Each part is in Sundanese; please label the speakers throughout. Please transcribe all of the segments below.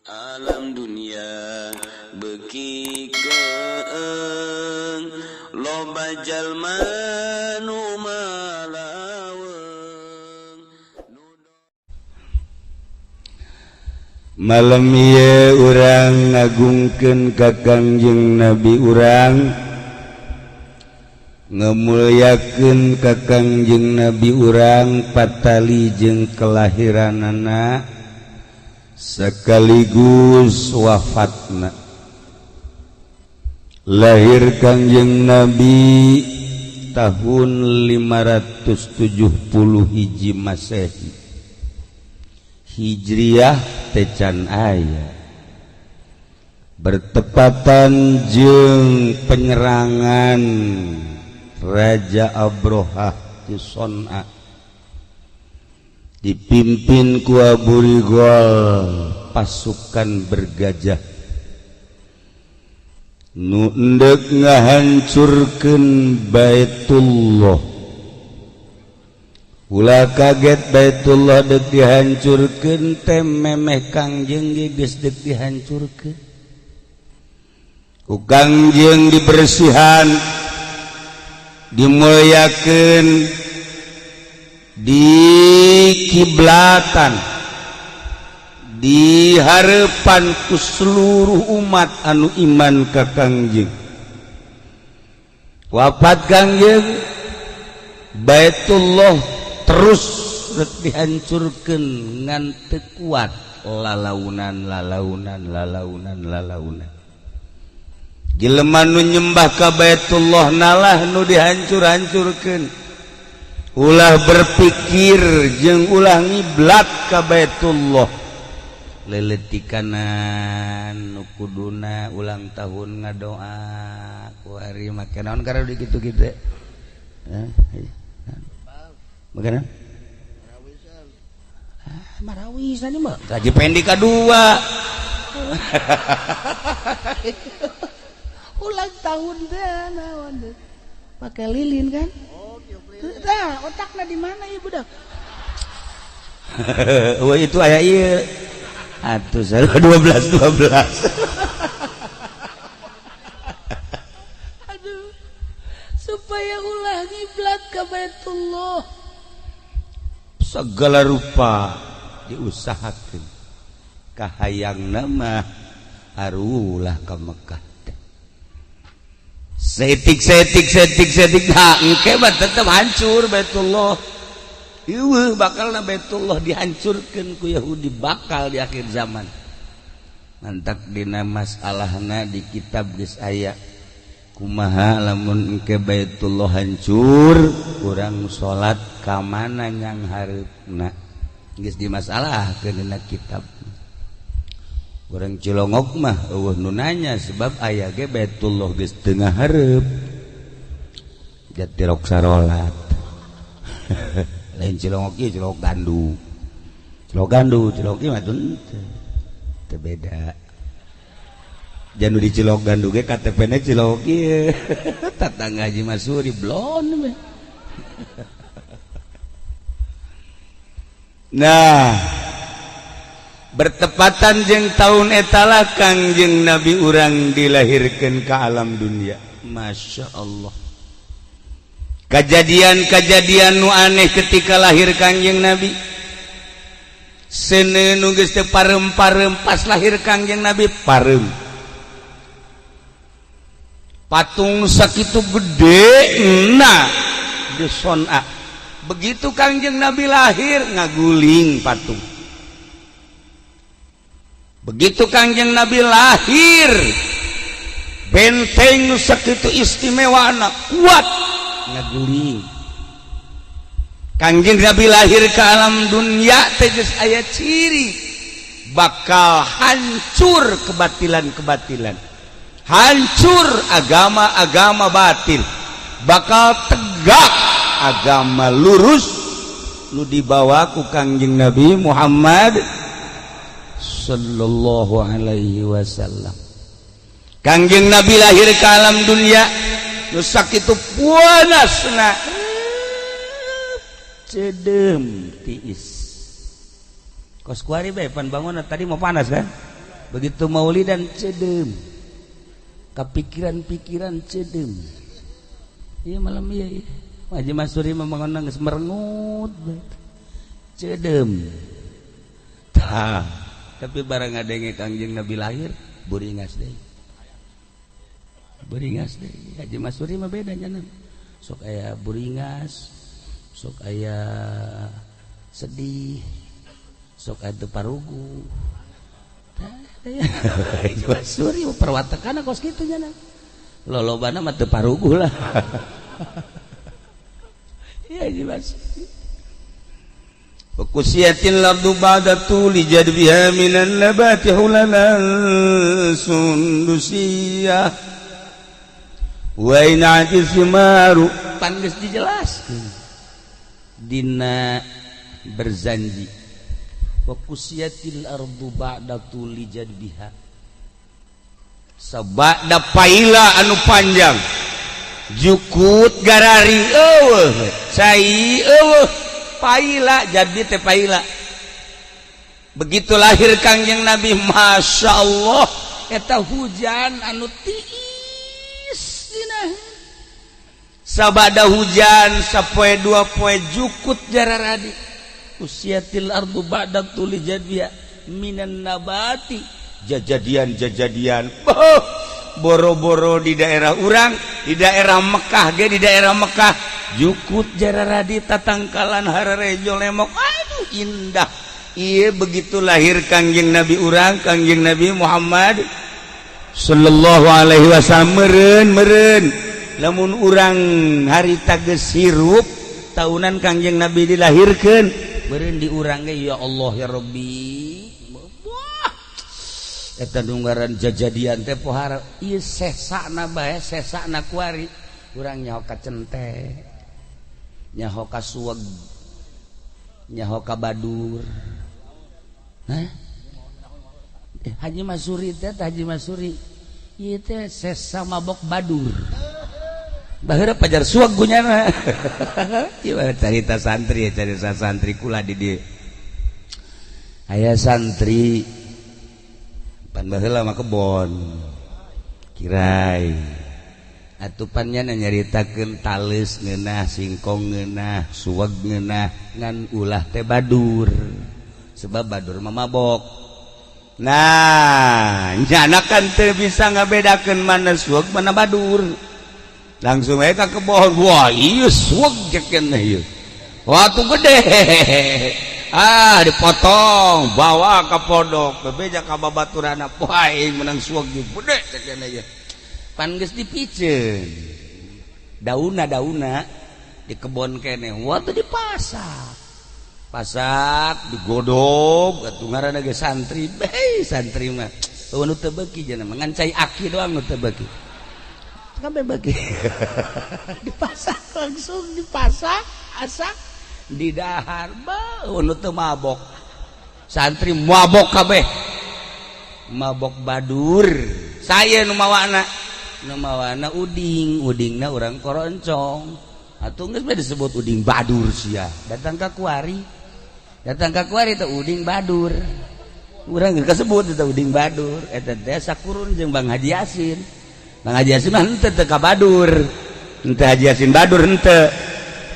Speaker 1: alam dunia beki keeng loba jalma nu malaweng.
Speaker 2: Malam ieu urang ngagungkeun ka Kangjeng Nabi urang, ngamulyakeun ka Kangjeng Nabi urang patali jeung kelahiranana sekaligus wafatna. Lahir Kangjeng Nabi tahun 570 hiji Masehi. Hijriyah tecan aya bertepatan jeung penyerangan Raja Abrohah di Son'a dipimpin ku Abu Rigol pasukan bergajah nu endek ngahancurkeun Baitullah. Ulah kaget Baitullah dek dihancurkeun teh memeh Kangjeng geus dek dihancurkeun. Ku Kangjeng dibersihan, dimulyakeun, dikiblatan, dihareupan ku seluruh umat anu iman ka Kangjeng. Wafat Kangjeng, Baitullah terus dihancurkeun ngan teu kuat lalaunan. Jelema nu nyembah ka Baitullah nalah nu dihancur-hancurkeun. Ulah berpikir jeung ulah ngiblat ka Baitullah. Leletikanan nu kuduna ulang tahun ngadoa ku hari make naon karena dikitu-kitu. Bagaimana? Marawisan ini mah gaji pendek kedua. Ulang tahun dah naon deh. Pakai lilin kan? Dah otakna di mana ya budak? Wah itu aya ieu. Atuh 12. Aduh. Supaya ulah ngiblat ka Baitullah. Segala rupa diusahakeun kahayangna mah arulah ka Mekah. Setik engke mah tetep hancur Baitullah. Ieu bakalna Baitullah dihancurkeun ku Yahudi bakal di akhir zaman. Mantak dina masalahna di kitab geus aya kumaha lamun engke Baitullah hancur urang salat ka mana nyang hareupna geus dimasalahkeun dina kitab. Urang Cilongok mah eueuh nu nanya sebab aya ge Baitullah geus teu ngahareup jatirok sarolat. Lain Cilongok ieu Cilongok Gandu. Cilongok ieu mah teu beda. Janu di Cilok Gandu ge KTP-na Cilok ieu. Tatangga Haji Masuri blon we. Nah, bertepatan jeung taun etalah Kangjeng Nabi urang dilahirkeun ka alam dunia. Masya Allah. Kejadian-kejadian nu aneh ketika lahir Kangjeng Nabi. Seuneu nu geus teu pareum-pareum pas lahir Kangjeng Nabi pareum. Patung sakitu gede di Son'a. Begitu Kangjeng Nabi lahir ngaguling patung. Begitu Kangjeng Nabi lahir benteng nu sakitu istimewana kuat ngaguling. Kangjeng Nabi lahir ke alam dunia teh geus aya ciri bakal hancur kebatilan-kebatilan. Hancur agama-agama batil, bakal tegak agama lurus nu dibawa ku Kangjeng Nabi Muhammad sallallahu alaihi wasallam. Kangjeng Nabi lahir ke alam dunia nu sakitu puasna cedem tiis. Kos kuari be pan bangun tadi mau panas kan? begitu maulidan cedem kepikiran-pikiran cedem iya malam iya Haji Masuri memengonang merengut cedem tapi barang ngadenge Kangjeng Nabi lahir buringas deh Haji Masuri mah bedanya sok aya buringas sok aya sedih sok aya teu parugu Haji Masuri perwatakana kos kitu nya lolobana mah teu parugu lah iya Haji Masuri Wakusiyatil ardu ba'datu lijadbiha minan nabati hulalan sundusiyah wa in'ati simaru pan geus dijelaskeun dina berzanji wakusiyatil ardu ba'datu lijadbiha sabada paila anu panjang jukut garari eueuh cai eueuh paila jadi teh paila begitu lahir Kangjeng Nabi Masya Allah eta hujan anu tiis dina sabada hujan sapoe dua poe jukut jararadi usiatil ardu ba'datu lijadbiha minan nabati jajadian boro-boro di daerah urang di daerah Mekah di daerah Mekah jukut jararadi tatangkalan hararejo lemok aduh indah iya begitu lahir Kangjeng Nabi urang Kangjeng Nabi Muhammad sallallahu alaihi wasallam meureun lamun urang harita geus hirup tahunan Kangjeng Nabi dilahirkeun meureun di urang ge ya Allah ya Rabbi eta nunggaran jajadian teh pohara ieu sesana bae sesana kuari urang nyaho ka cente nyaho ka suweg nyaho ka badur Haji Masuri teh Haji Masuri ieu teh sesa mabok badur baheureup pajar suweg gunyana ieu carita santri carita santri kula di dieu aya santri pan baheula mah kebon kirai atupannya nyaritakeun tales ngeunah singkong ngeunah suweg ngeunah ngan ulah teh badur sebab badur mah mabok nah nyana kan teu bisa ngabedakeun mana suweg mana badur langsung we ka kebon wah ieu suweg cekeun ieu watu gede dipotong bawa ke podok bebeja ka babaturana poe menang suweg gede cekeun ieu pan geus dipiceun dauna di kebon kene waktu dipasak digodog atuh ngaranna ge santri santri mah nu teu beuki cenah ngan cai aki doang nu teu beuki kabeh beuki dipasak langsung dipasak asak di dahar nu teu mabok santri mabok kabeh mabok badur saya nu mawana udingna orang koroncong atuh geus disebut uding badur sia datang ka kuari teh uding badur urang geus kasebut eta uding badur eta teh sakurun jeung Bang Haji Yasin mah henteu teh ka badur henteu Haji Yasin badur henteu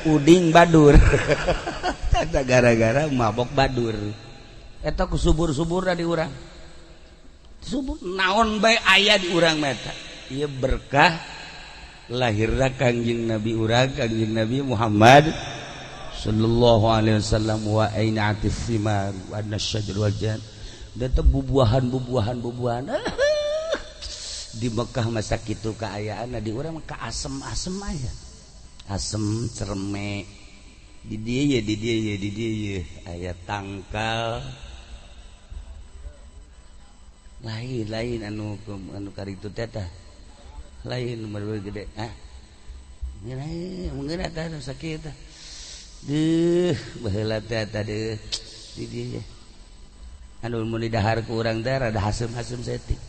Speaker 2: uding badur eta gara-gara mabok badur eta ku subur-subur di urang subur naon bae aya di urang meta ieu berkah lahirna Kangjeng Nabi urang Kangjeng Nabi Muhammad sallallahu alaihi wasallam wa ainatis simar wa nasyajar wajan da teh bubuahan di Mekah masa kitu kaayaanna di urang ka asem-asem aya asem cerme di dieu aya tangkal lain anu karitu teh lain nomor gede mungkin ada sakit baheula teh tadi di dieu anu mun di dahar ku urang teh rada hasem-hasem setik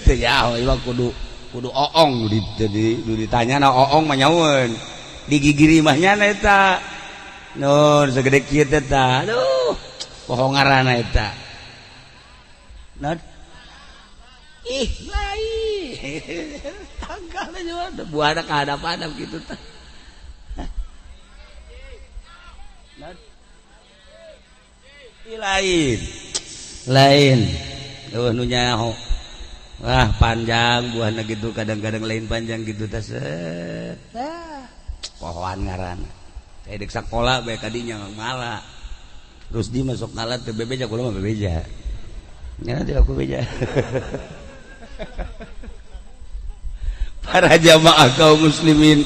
Speaker 2: teu yaho ieu kudu oong ditanyana oong mah nyaweun di gigi rimahnya eta nun segede kieu teh tah aduh Poho ngaranna eta nah ih lain tanggalna juga buahna kahadap-hadap gitu tah lain nu nyaho wah panjang buahna gitu kadang-kadang lain panjang gitu tah pohoan ngaranna teh dek sakola bae kadinya ngala terus di masuk ngalat teh bebeja kulo mah bebeja nya nanti aku beja para jamaah kaum muslimin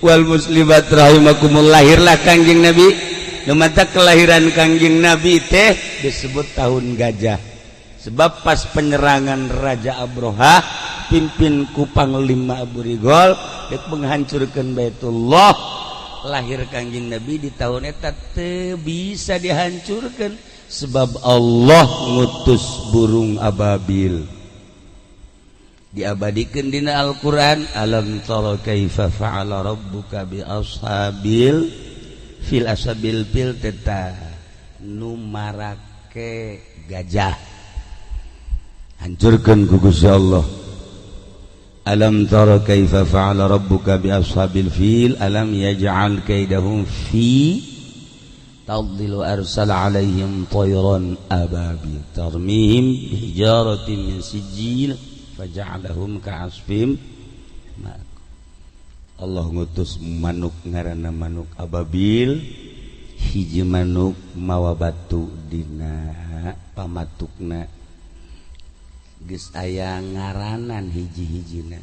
Speaker 2: wal muslimat rahimakumullah lahirlah Kangjeng Nabi lumata kelahiran Kangjeng Nabi teh disebut tahun gajah sebab pas penyerangan Raja Abroha pimpin ku Panglima Abu Rigol dek menghancurkan Baitullah lahir Kangjeng Nabi di tahun eta teu bisa dihancurkan sebab Allah ngutus burung ababil diabadikeun dina Al-Qur'an alam tara kaifa fa'ala rabbuka bi ashabil fil ashabil fil teta nu marake gajah hancurkeun ku Gusti Allah alam tara kaifa fa'ala rabbuka bi ashabil fil alam yaj'al kaidahum fi tadlil arsal alaihim tayran ababil tarmihim hijaratin min sijil faja'alahum ka'asfim Allah ngutus manuk ngaranna manuk ababil hiji manuk mawa batu dina pamatukna geus aya ngaranan hiji-hijina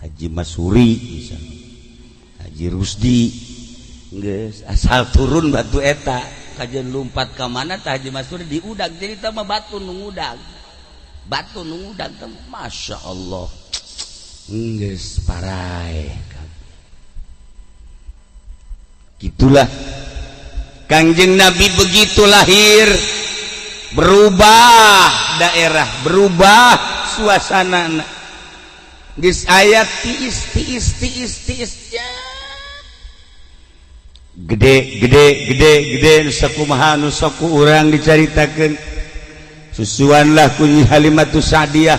Speaker 2: Haji Masuri misalnya Haji Rusdi geus asal turun batu eta kajian lumpat ka mana tah Haji Masuri diudag jadi teh mah batu nu ngudag teh Masya Allah geus parai gitulah Kangjeng Nabi begitu lahir berubah daerah berubah suasana geus aya tiis ya gede sakumaha nu saku urang dicaritakeun susuanlah ku Nyi Halimatus Sa'diyah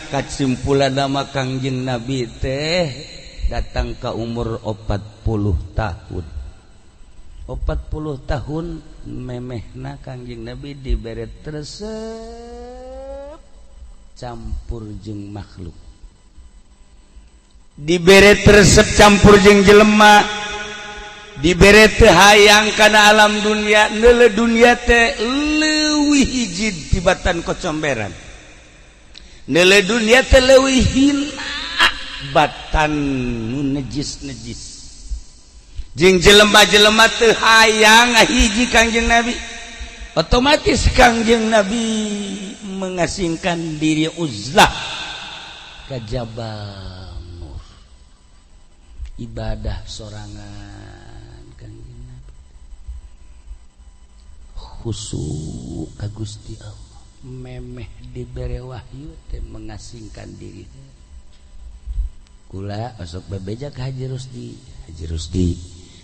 Speaker 2: kasimpulan nama Kangjeng Nabi teh datang ke umur 40 tahun 40 tahun memehna Kangjeng Nabi dibere tresep campur jeung makhluk dibere tresep campur jeung jelema dibere teu hayang kana alam dunia neule dunia teh leuwih hiji tibatan kocomberan neule dunia teh leuwih hina batan nu najis jeung jelema-jelema teu hayang hiji Kangjeng Nabi otomatis Kangjeng Nabi mengasingkan diri uzlah ka Jabal Nur ibadah sorangan khusuk ka Gusti Allah memeh dibere wahyu teh mengasingkan diri kula osok bebeja ka Haji Rusdi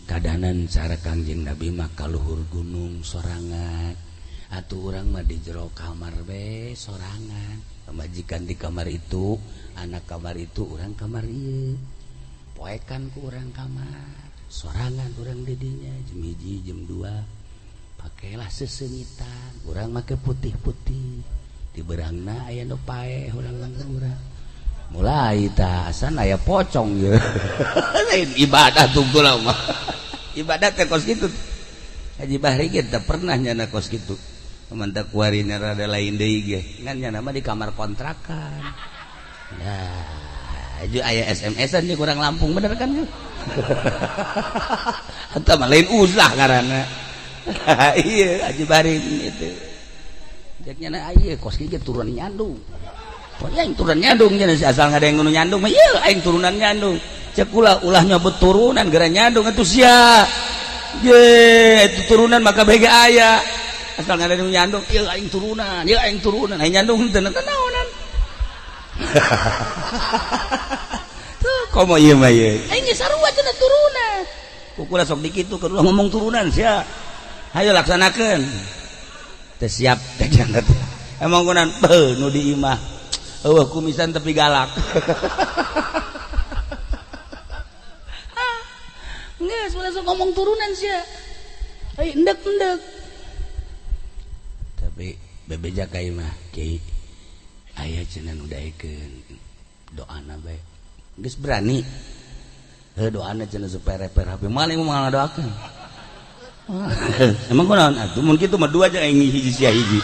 Speaker 2: kadanan cara Kangjeng Nabi mah kaluhur gunung sorangan atuh urang mah di jero kamar be sorangan majikan di kamar itu anak kamar itu urang kamar ieu poekan ku urang kamar sorangan urang di dinya jam 1 jam 2 pakailah sesengitan urang make putih-putih di berangna aya nu paeh urang mulai tah asan aya pocong ye ibadah tunggulah mah ibadah teh kos kitu Haji Bahri ge teh pernah nyana kos kitu mantap kuarina rada lain deui ge ngan nyana mah di kamar kontrakan nah aju aya SMS-an di kurang Lampung bener kan ge eta mah lain uzlah ngaranna iya Haji Bahri itu jaknya na ieu kos kitu turun nyandung pokoknya yang turun nyandung nya asal ngada yang nu nyandung mah ieu aing turunan nyandung cek ulah nyobot turunan gara nyandung atuh sia ye itu turunan maka bege aya asal ngada nu nyandung ieu aing turunan aing nyandung teu naonan tuh komo ieu mah ieu aing ge sarua cenah turunan kukula sok dikitu keur ngomong turunan sia hayu laksanakeun siap emang kunan nu di imah kumisan tapi galak nggak langsung ngomong turunan sih endek tapi bebeja kai mah kiai aya cenah nu daekeun doana bae geus berani doana cenah supaya reper HP maling mau ngadoakeun emang kunaon atuh mun kitu mah dua aja yang hiji sia hiji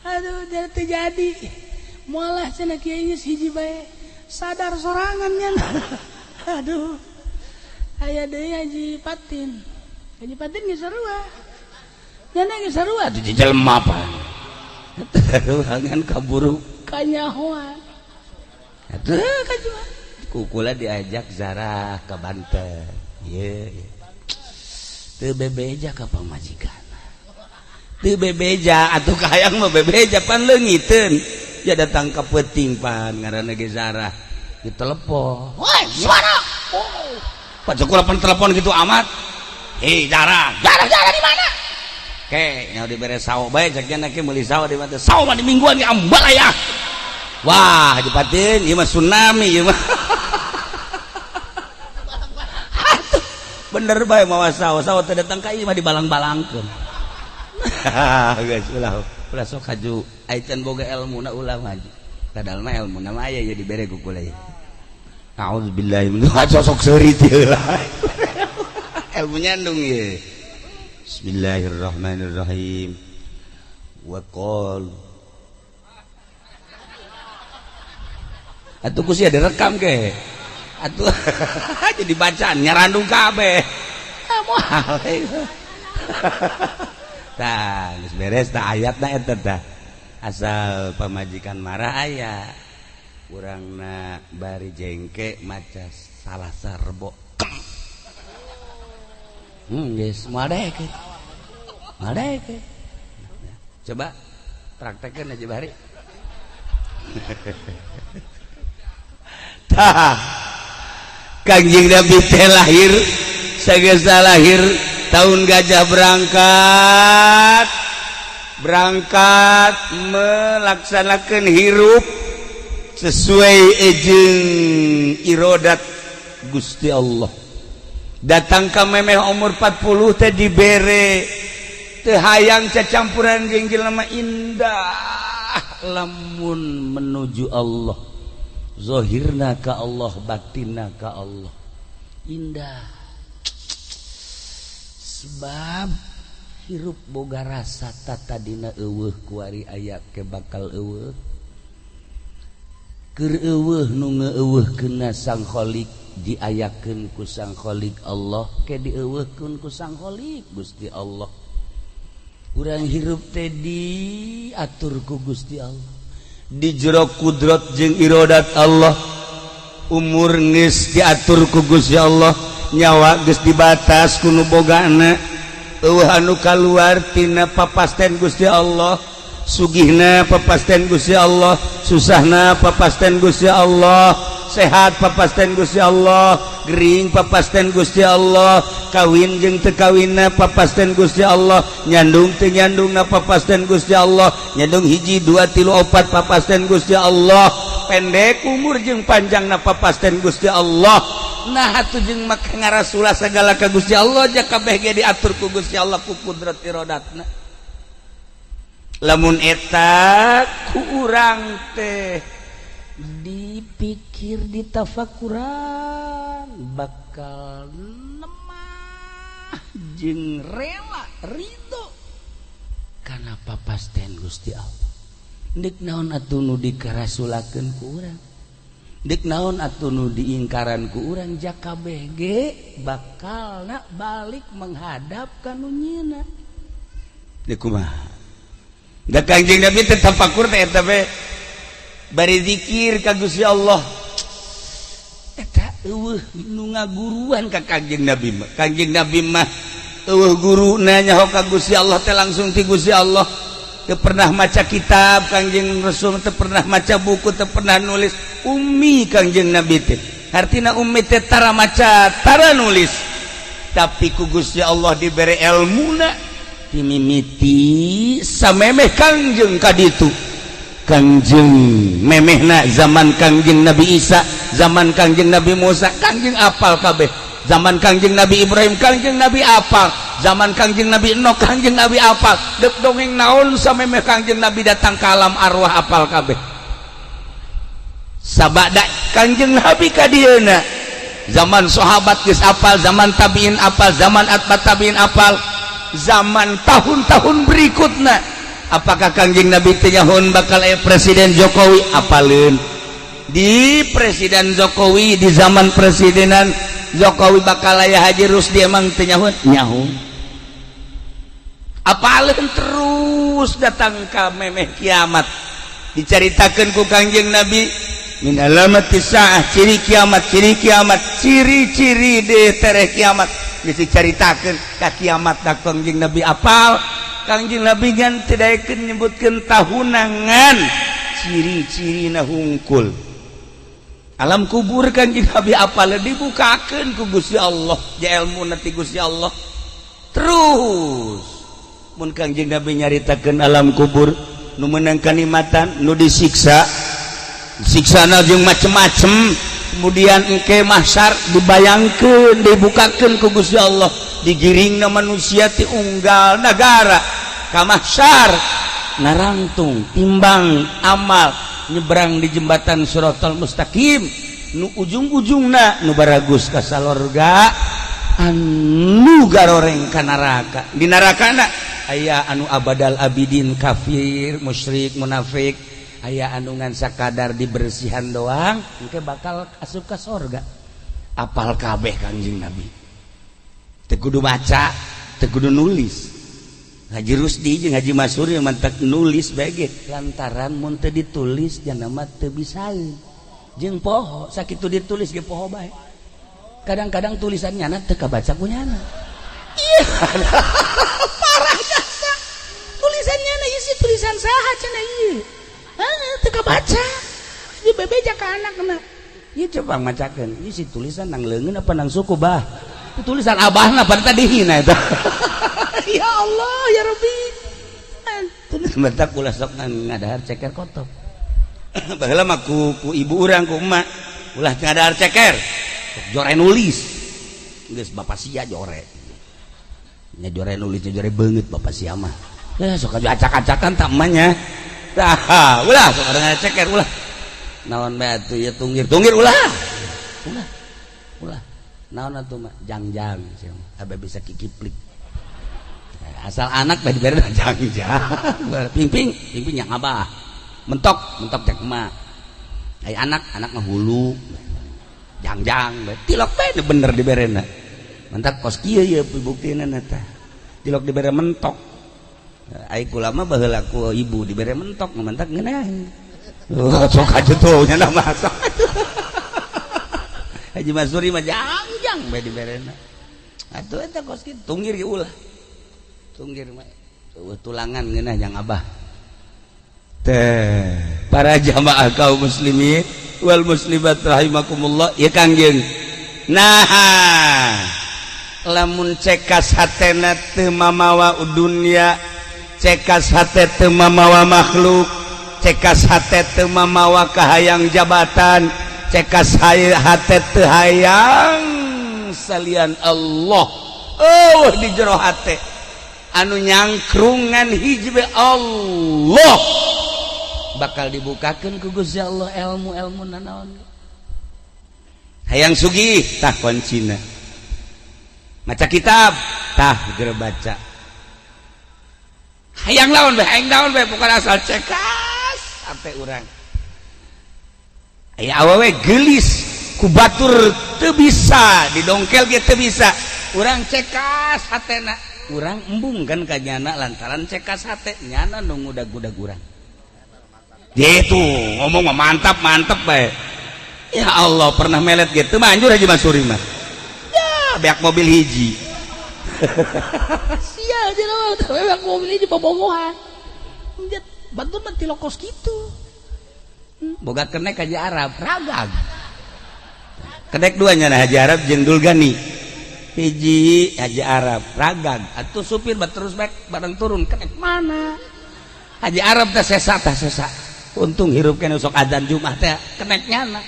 Speaker 2: aduh jadi moalah cenah kiai geus hiji bae sadar sorangan nya aduh aya deui Haji Patin geus sarua nya geus sarua atuh jelema apa ruangan kaburu kanyahoan atuh kajua kukula diajak zarah ke Banten ye teu bebeja ka pamajikan teu bebeja atuh kahayang mah bebeja pan leungiteun ya datang ka peuting pan ngaranna ge zarah ditelepon woi gimana Pak Joko pan telepon gitu amat zarah di mana ke nya dibere sawo bae cek nya ke meuli sawo di mana sawo mah di mingguan ge ambal aya wah Haji Patin ieu mah tsunami ieu mah bener bae mawa sawo teh datang ka ieu mah dibalang-balangkeun geus ulah sok haju ayeuna boga ilmuna ulah maju padahal mah ilmuna mah aya ieu dibere ku kula ieu a'udzubillahi min sok seurit ieu lah ilmu nyandung ieu bismillahirrahmanirrahim wa qol atuh kusi ada rekam ke atuh jadi bacaan nyarandung kabeh moal tah geus beres tah ayatna eta tah asal pamajikan marah aya urangna bari jengke maca salah sarbo geus madek coba praktekeun aja bari tah Kangjeng Nabi teh lahir sagesa lahir tahun gajah berangkat melaksanakan hirup sesuai ejeng irodat Gusti Allah datang ka memeh umur 40 teh dibere teu hayang cacampuran jeung jelema indah lamun menuju Allah zahirna ka Allah batinna ka Allah indah sebab hirup boga rasa tatadina eueuh kuari aya ke bakal eueuh keur eueuh nu ngeueuhkeunna Sang Khaliq diayakeun ku Sang Khaliq Allah ke dieueuhkeun ku Sang Khaliq Gusti Allah urang hirup teh diatur ku Gusti Allah di jero kudrat jeung iradat Allah umur geus diatur ku Gusti Allah nyawa geus dibatas ku nu bogana eueuh anu kaluar tina papasten Gusti Allah sugihna papasten Gusti Allah susahna papasten Gusti Allah sehat papasten Gusti Allah gering papasten Gusti Allah kawin jeung teu kawinna papasten Gusti Allah nyandung teu nyandungna papasten Gusti Allah nyandung 1 2 3 4 papasten Gusti Allah pendek umur jeung panjangna papasten Gusti Allah nah atuh jeung make ngarasulah sagala ka Gusti Allah aja kabeh ge diatur ku Gusti Allah ku kudrat iradatna lamun eta ku urang teh dipikir ditafakuran bakal nemah jeung rela ridho kana papasten Gusti Allah dik naon atuh nu dikarasulakeun ku urang dik naon atuh nu diingkaran ku urang jak kabeh ge bakalna balik menghadap ka nu nyieuna dik kumaha da Kangjeng Nabi teh tafakur teh eta bae bari zikir ka Gusti Allah eta eueuh nu ngaguruan ka Kangjeng Nabi mah Kangjeng Nabi mah eueuh guruna nyaho ka Gusti Allah teh langsung ti Gusti Allah teu pernah maca kitab Kangjeng Rasul teu pernah maca buku teu pernah nulis ummi Kangjeng Nabi teh artina ummi teh tara maca tara nulis tapi ku Gusti Allah diberi ilmuna dimimiti samemeh Kangjeng kaditu. Kangjeng memehna zaman Kangjeng Nabi Isa, zaman Kangjeng Nabi Musa, Kangjeng apal kabeh. Zaman Kangjeng Nabi Ibrahim, Kangjeng Nabi apal. Zaman Kangjeng Nabi Enoh, Kangjeng Nabi apal. Dek dongeng naon samemeh Kangjeng Nabi datang ke alam arwah apal kabeh. Sabada Kangjeng Nabi kadieuna. Zaman sahabat geus apal, zaman tabiin apal, zaman atba tabiin apal, zaman tahun-tahun berikutna. Apakah Kangjeng Nabi teh nyahoon bakal Presiden Jokowi? Apaleun. Di Presiden Jokowi, di zaman presidenan Jokowi bakal aya Haji Rusdi emang teh nyahoon? Nyahoon. Apaleun terus datang ka memeh kiamat. Dicaritakeun ku Kangjeng Nabi min alamati saah, ciri kiamat, ciri-ciri de tereh kiamat. Geus dicaritakeun ka kiamat da Kangjeng Nabi apal. Kangjeng Nabi kan tidak menyebutkan tahunangan ciri-cirina hungkul. Alam kubur Kangjeng Nabi apal dibukakeun ku Gusti Allah, ja ilmu nanti Gusti Allah. Terus mun Kangjeng Nabi nyaritakeun alam kubur nu meunang kanikmatan, nu disiksa, siksana jeung macem-macem, kemudian engke mahsyar dibayangkeun, dibukakeun ku Gusti Allah. Digiringna manusia ti unggal negara ka mahsyar narangtung timbang amal nyebrang di jembatan Shiratal Mustaqim nu ujung-ujungna nu baragus ka salorga anu garoreng ka neraka. Di nerakana aya anu abadal abidin kafir musyrik munafik, aya anu ngan sakadar dibersihan doang engke bakal asup ka surga. Apal kabeh Kangjeng Nabi. Teu kudu baca, teu kudu nulis. Haji Rusdi jeung Haji Masuri mantak nulis bae lantaran mun teu ditulis jangan mah teu bisaeun. Jeung poho sakitu ditulis ge poho bae. Kadang-kadang tulisannya teu kabaca ku nyana. Iya. Parah jasa. Tulisannya isi tulisan saha cenah ieu. Teu kabaca. Di bebeja ka anakna. Ieu coba macakeun. Isi tulisan nang leungeun apa nang suku bah? Tulisan abahna pada tadihina eta. Ya Allah ya Rabbi. Tulis mentak ulah sok ngadahar ceker kotop. Baheula mah ku ibu urang ku emak ulah ngadahar ceker. Jore nulis. Geus bapak sia jore. Nya jore nulis jore beungeut bapak sia mah. Sok acak-acakan tak emanya. Tah, ulah sok ngadahar ceker ulah. Naon bae atuh ya tunggir ulah. Ulah. Naon atuh mah jangjang abe bisa kikiplik. Asal anak bae dibere jangjang. Pingping yang abah. Mentok cek emak. Aya anak mah hulu. Jangjang bae. Tilok bae bener diberena. Mentak kos kieu ye pibuktina eta. Tilok dibere mentok. Ai kula mah baheula ku ibu dibere mentok mentak ngeunah. Sok ajutuh nya na masak. Haji Masuri mah jangjang bae diberena. Atuh eta kos kitu tunggir ge ulah. Tunggir mah tulangan ngeunah jang abah. Teh para jamaah kaum muslimin wal muslimat rahimakumullah ya Kangjeng. Nah, lamun cekas hatena teu mamawa dunya, cekas hate teu mamawa makhluk, cekas hate teu mamawa kahayang jabatan, cekas hate teu hayang salian Allah. Oh di jero hate anu nyangkrungan hiji be Allah bakal dibukakeun ku Gusti Allah ilmu-ilmu nanaon. Hayang sugih tah kuncina. Maca kitab tah geus baca. Hayang naon bae pokona asal cekas sampai urang. Aya awewe geulis ku batur teu bisa didongkel ge teu bisa. Urang cekas hatena. Urang embung kan ka nyana lantaran cekas hate nyana nu ngudag-udag urang. Gitu ngomong mah mantap bae. Ya Allah pernah melet gitu mah anjur Haji Masuri mah. Ya beak mobil hiji. Sia aja lah beak mobil hiji bobogohan. Njat bantu mah tilokos kitu. Boga kenek Haji Arab ragag. Kedek duanya nah Haji Arab jeung Dulgani. hiji Haji Arab ragag atuh supir terus back bareng turun kenek mana Haji Arab teh sesa untung hirup kene sok adzan Jumat teh kenek nyana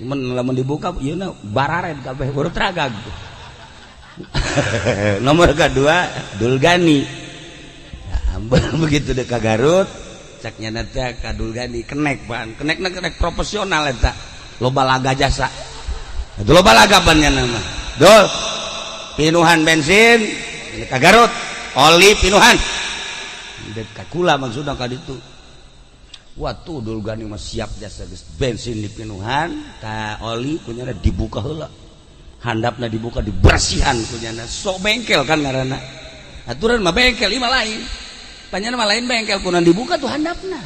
Speaker 2: cuman lamun dibuka yeuna barared kabeh urut ragag. Nomor kedua Dulgani begitu deh ka Garut cak nyana teh ka Dulgani kenek ban kenek profesional eta loba laga jasa itu loba laga ban nyana mah dul pinuhan bensin ka Garut oli pinuhan dek ka kula maksudna ka ditu watuh Dulgani mah siap jasa geus bensin dipinuhan ka oli kunyana dibuka heula handapna dibuka dibersihan kunyana sok bengkel kan ngaranna aturan mah bengkel imah lain panjana mah lain bengkel kunan dibuka tuh handapna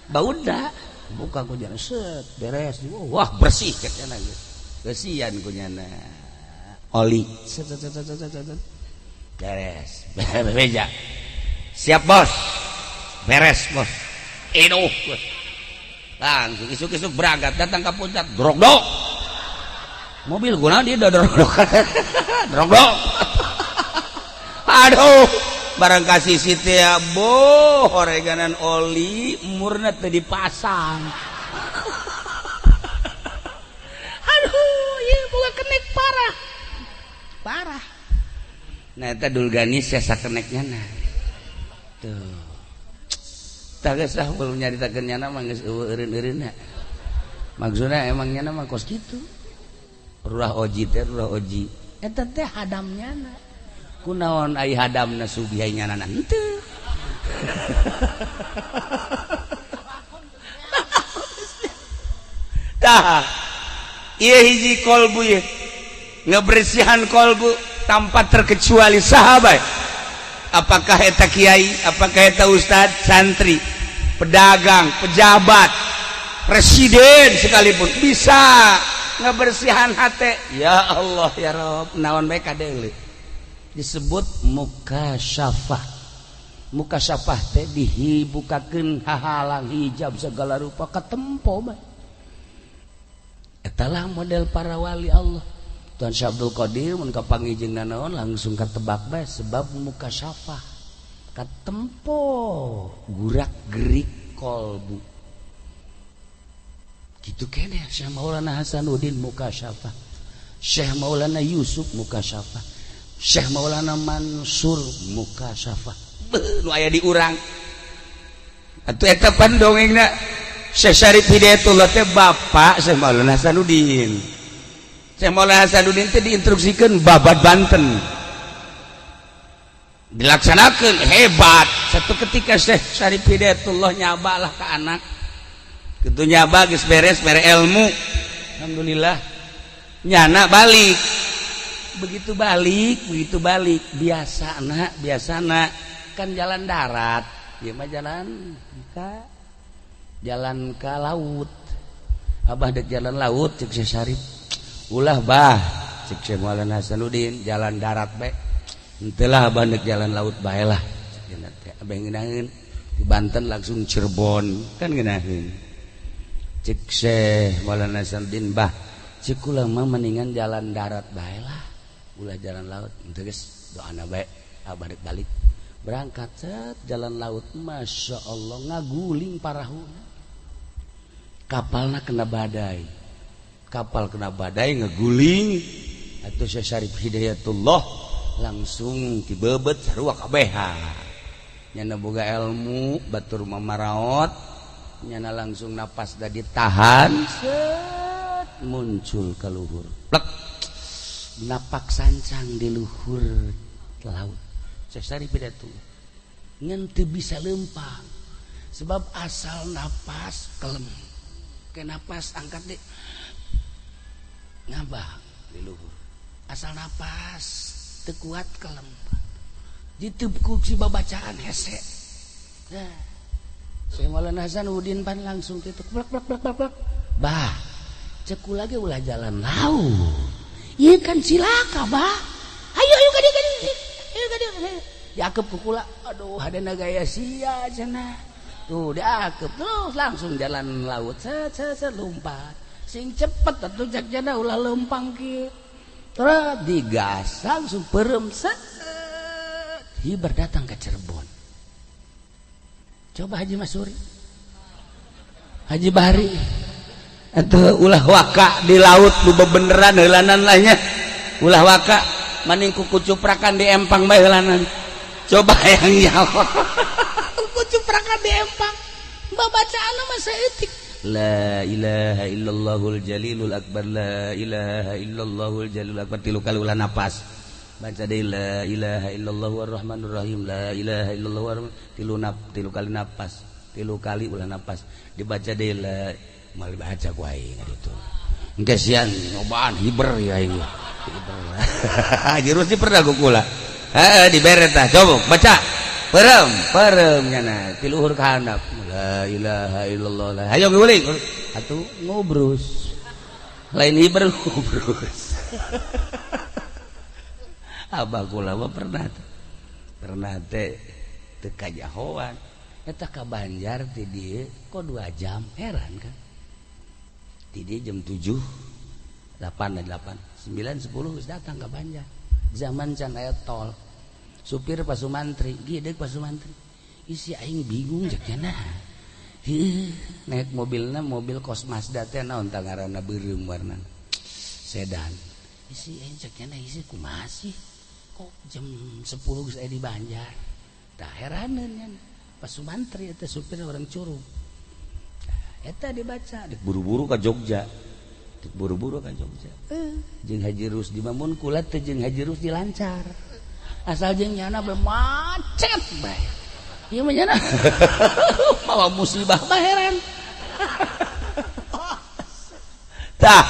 Speaker 2: bauda buka kunyana set beres wah bersih katanya geus bersihan kunyana oli set beres beja siap bos beres bos bos langsung isuk-isuk berangkat datang ke puncak drogdog mobil guna dia drogdog aduh barang kasih situ ya boh horeganan oli murna teh dipasang aduh iya buka kenek parah nah eta Dulgani sesa keneknya nah tuh tak gesah belum nyaritakeun nyana mah geus eueuh-eureunna maksudna emangnya mah kos kitu Rurah Oji eta teh hadamnya na kunaon ai hadamna sugihay nyana henteu tah ieu hiji kolbu ye ngebersihan kolbu tanpa terkecuali sahabat apakah eta kiai apakah eta ustad santri pedagang pejabat presiden sekalipun bisa ngebersihan hati ya Allah ya Rob naon bae kadeuleu disebut mukasyafah teh dihibukakeun hahalang hijab segala rupa katempo bae eta lah model para wali Allah Tuan Syekh Abdul Qadir mun kapangijeungna naon langsung katebak bae sebab mukasyafah katempo gurak-gerik kolbu gitu kene Syekh Maulana Hasanuddin mukasyafah Syekh Maulana Yusuf mukasyafah Syekh Maulana Mansur mukasyafah nu aya di urang atuh eta pandongengna Syekh Syarif Hidayatullah teh bapak Syekh Maulana Hasanuddin Syekh Maulana Hasanuddin teh diinstruksikeun babat Banten dilaksanakeun hebat satu ketika Syekh Syarif Hidayatullah nyabalah ke anak gitu nyaba geus beres mere ilmu alhamdulillah nyana balik begitu balik biasana kan jalan darat ieu mah jalan ka laut abah dek jalan laut cek Syekh Syarif ulah bah cek Syekh Maulana Hasanuddin jalan darat bae henteu lah abah dek jalan laut bae lah abah ngeunaheun di Banten langsung Cirebon kan ngeunaheun cek Syekh Maulana Hasanuddin bah cek ulah mah mendingan jalan darat bae lah ulah jalan laut henteu geus doana bae abah dek balik berangkat set jalan laut Masya Allah ngaguling parahuna kapalna kena badai ngeguling atuh Syekh Syarif Hidayatullah langsung dibebet sarua kabeh nyana boga ilmu batur mamaraot nyana langsung napas da ditahan set muncul ke luhur plek napak sancang di luhur laut Syekh Syarif Hidayatullah ngan teu bisa lempang sebab asal napas kelem ke napas angkat deh ngabah di luhur asal napas teu kuat kelem ditepuk si babacaan hese nah Syekh Maulana Hasanuddin pan langsung kitu plak bah ceku lagi ulah jalan laut ieu kan cilaka bah ayo ka dieu diakep ku kula aduh hadana gaya sia cenah tuh diakep terus langsung jalan laut set lompat sing cepet atuh jak jana ulah lempang kieu terus digas langsung perem set hibar datang ke Cirebon. Coba Haji Masuri, Haji Bahari atau ulah waka di laut lu bebeneran heulanan lahnya ulah waka maning kucuprakan di empang bae heulanan. Coba yang nyawa kucuprakan di empang babacaan mah saeutik la ilaha illallahul jalilul akbar la ilaha illallahul jalilul akbar 3 kali ulah napas baca deui la ilaha illallahur rahmanur rahim la ilaha illallah 3 kali napas 3 kali ulah napas dibaca deui la mal baca ku aing gitu engke sian nyobaan hiber ya aing jurus di pernah ku kula dibere tah coba baca perem nyana ti luhur ka handap la ilaha illallah hayo nguling atuh ngobrus lain hiber ngobrus abah kula mah pernah teh teu kajahoan eta ka Banjar ti dieu kok 2 jam heran kan ti dieu jam 7 8 9 10 geus datang ka Banjar zaman can aya tol supir Pasumantri gideg Pasumantri isi aing bingung cek cenah naik mobilna mobil Cosmasda teh naon tah ngaranna beureum warna sedan isi aing cek cenah isi kumaha sih kok jam 10 geus aya di Banjar tah heraneun nya Pasumantri eta supir orang Curug eta dibaca dik buru-buru ka Jogja jeung Haji Rusdi mamun kula teh jeung Haji Rusdi lancar asal jeung nyana be macet bae ieu mah nyana mawa musibah mah heran tah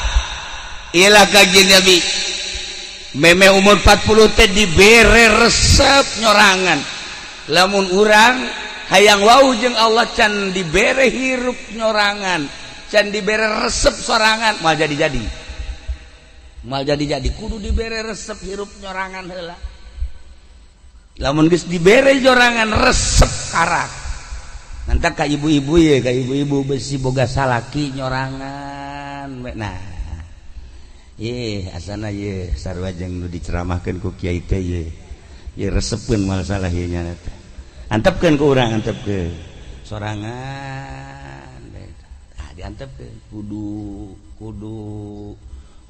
Speaker 2: ilah kajian Nabi meme umur 40 teh dibere resep nyorangan lamun urang hayang wau jeung Allah can dibere hirup nyorangan can dibere resep sorangan mal jadi kudu dibere resep hirup nyorangan heula lamun geus dibere nyorangan resep karak nanti ka ibu-ibu ye ka ibu-ibu besi boga salaki nyorangan nah ye asana ye sarua jeung nu diceramahkeun ku kiai teh ye resepkeun masalah ieu nya teh antepkeun ku urang antepkeun sorangan diantepkeun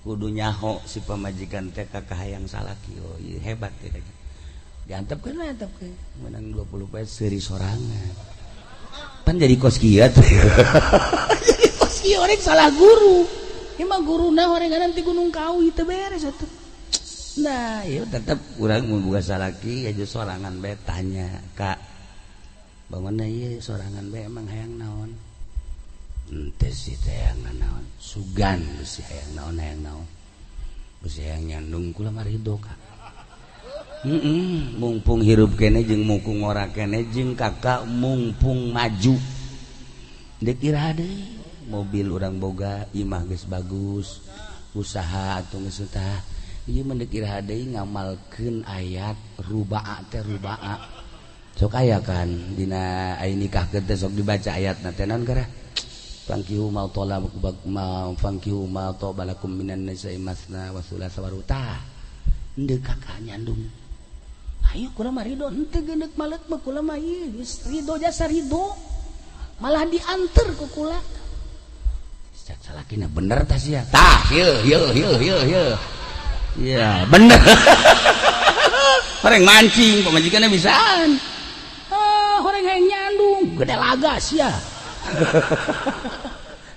Speaker 2: kudu nyaho si pamajikan teh ka kahayang salaki oh ieu hebat teh diantepkeun menang 20 pesos seuri sorangan pan jadi kos kieu teh jadi kos kieu rek salah guru ieu mah guruna horengan nanti Gunung Kawi teu beres atuh nah ieu tetep urang mun boga salaki aja sorangan bae tanya Kak bangunna ieu sorangan bae emang hayang naon ente si teh hayang naon sugan si hayang naon si hayang nyandung kula mah ridho Kak mumpung hirup kene jeung mumpung ora kene jeung kakak mumpung maju dek ira deui mobil urang boga imah geus bagus usaha atuh geus tah ieu mah dek ira deui ngamalkeun ayat rubaa teh rubaa sok aya kan dina ai nikahkeun teh sok dibaca ayatna teh naon gara fankihu ma balakum minan nisa'i masna wa thulatha wa ruta henteu kakak nyandung ayo kula mah ridho henteu geundeuk maleuk mah kula mah ieu ridho jasa ridho malah dianter ku kula cak salakina bener tah sia tah yeuh ya bener horeng mancing pamajikanna bisaan horeng hayang nyandung gede lagas ya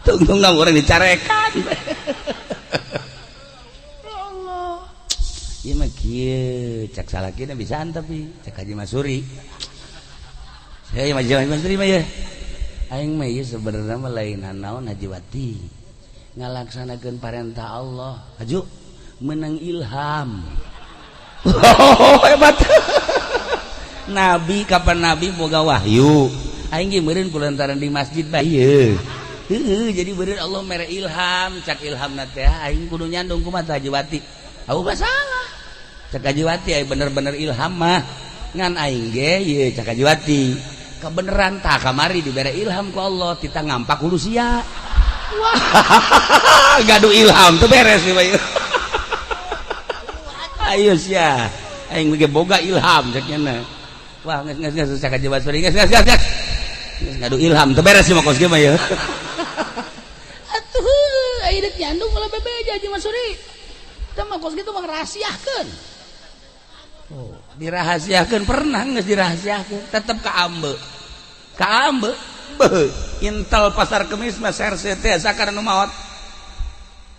Speaker 2: tungtung orang dicarekan ieu mah kieu cak salakina bisaan tapi cak Haji Masuri saya mah Haji Masuri mah ya aing mah ieu sebenarnya mah lain naon Haji Wati ngalaksanakeun parentah Allah haju menang ilham hebat nabi kapan nabi boga wahyu aing ge meureun kulantaran di masjid bae ieu jadi beureun Allah mere ilham cak ilhamna teh aing kudu nyandung kumaha Haji Wati aku gak salah cak Haji Wati aya bener-bener ilham mah ngan aing ge ye cak Haji Wati kebeneran tah kamari dibere ilham ku Allah kita ngampak hulu sia wah gaduh ilham teu beres nih bae ayo sia aing ge boga ilham cek nya wah geus susah ka Jawa Suri geus ngadu ilham teu beres mah kos ge mah ya atuh aya deuk nyandung ulah bebeja jeung Masuri teh mah kos kitu mah rahasiakeun dirahasiakeun pernah geus dirahasiakeun tetep ka ambe Intel pasar kemis mah serse teh sakar nu maot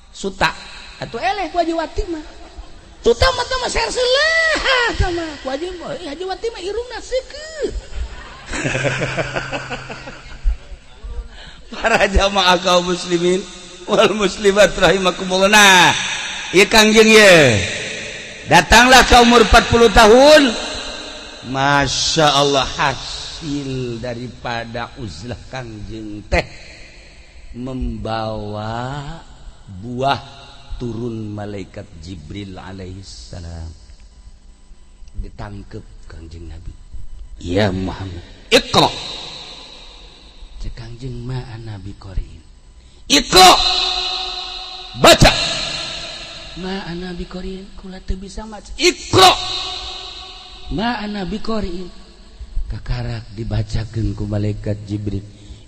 Speaker 2: suta atuh eleh ku Hajiwati mah suta mah teh mah serse lah tah mah ku Hajiwati mah irungna seukeut para jamaah kaum muslimin wal muslimat rahimakumullah nah ieu Kangjeng ye datanglah ka umur 40 tahun Masya Allah hasil daripada uzlah Kangjeng teh membawa buah turun malaikat Jibril alaihissalam ditangkep Kangjeng Nabi ya Muhammad Iqra cek Kangjeng ma Nabi Qoriin Iqra baca ma Nabi Qoriin kula teu bisa maca Iqra ma Nabi Qoriin kakarak dibacakeun ku malaikat Jibril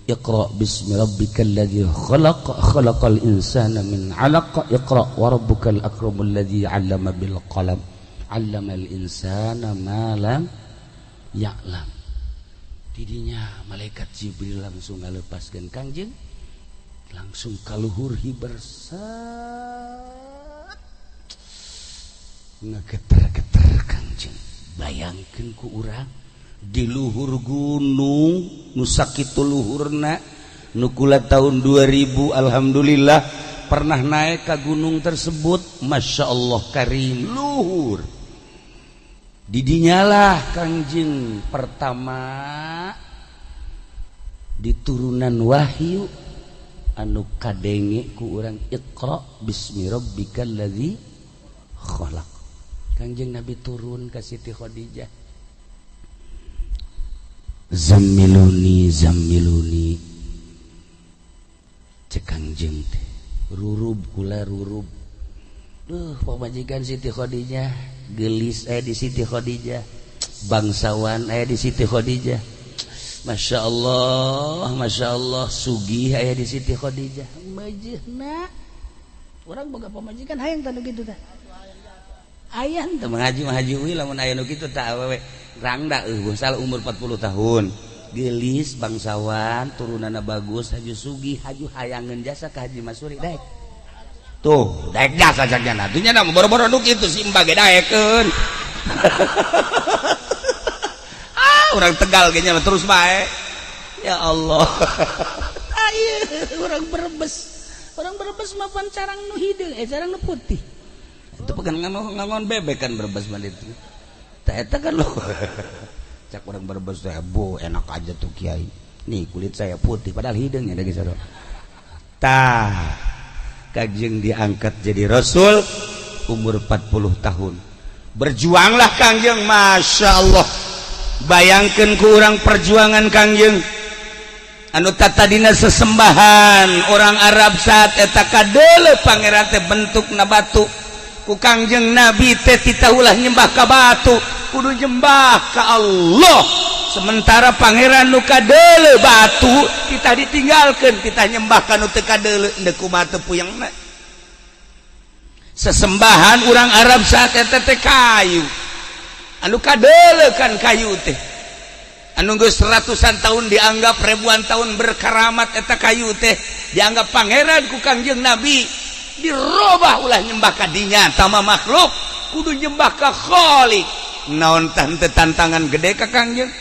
Speaker 2: Iqra bismi rabbikal ladzi khalaq khalaqal insana min 'alaq Iqra wa rabbukal akramul ladzi 'allama bil qalam 'allamal insana ma lam ya'lam didinya malaikat Jibril langsung ngalepaskeun Kangjeng langsung kaluhur hibersat ngageter-geter Kangjeng bayangkeun ku urang di luhur gunung nu sakitu luhurna nu kula tahun 2000 alhamdulillah pernah naik ke gunung tersebut Masya Allah karim luhur didinyalah Kangjeng pertama di turunan wahyu anu kadenge ku urang Iqra bismi rabbikal ladzi khalaq Kangjeng Nabi turun ka Siti Khadijah Zammiluni cek Kangjeng teh rurub kula rurub pamajikan Siti Khadijah gelis di Siti Khadijah bangsawan di Siti Khadijah Masya Allah sugih aya di Siti Khadijah majehna urang boga pamajikan hayang tanu kitu teh ayah teu mengaji mah haji uwi lamun aya nu kitu tah awewe rangda bosal umur 40 tahun gelis bangsawan turunana bagus haju sugih haju hayangeun jasa ka Haji Masuri daek tuh daek jasa jagana tuh nya mah boro-boro nu kitu simba ge daekeun urang Tegal ge nya terus bae ya Allah ayeuna urang Brebes mah pan carang nu hideung carang nu putih itu bukan ngangon bebek kan Brebes mah itu eta kan lo cak orang Brebes teh bo enak aja tuh kiai nih kulit saya putih padahal hidungnya ada geus tah Kangjeng diangkat jadi rasul umur 40 tahun berjuanglah Kangjeng Masya Allah bayangkeun ku urang perjuangan Kangjeng anu tatadina sesembahan orang Arab saat eta kadeuleu pangeran teh bentukna batu ku Kangjeng Nabi teh tita ulah nyembah ka batu kudu nyembah ka Allah sementara pangeran nu kadeuleu batu kita ditinggalkeun kita nyembah ka nu teu kadeuleu endeu kumaha teu puyengna sesembahan urang Arab saat eta teh kayu anu kadeuleu kan kayu teh anu geus ratusan tahun dianggap ribuan tahun berkaramat eta kayu teh dianggap pangeran ku Kangjeng Nabi dirobah ulah nyembah ka dinya tama makhluk kudu nyembah ka Khaliq naon tante tantangan gede ka Kangjeng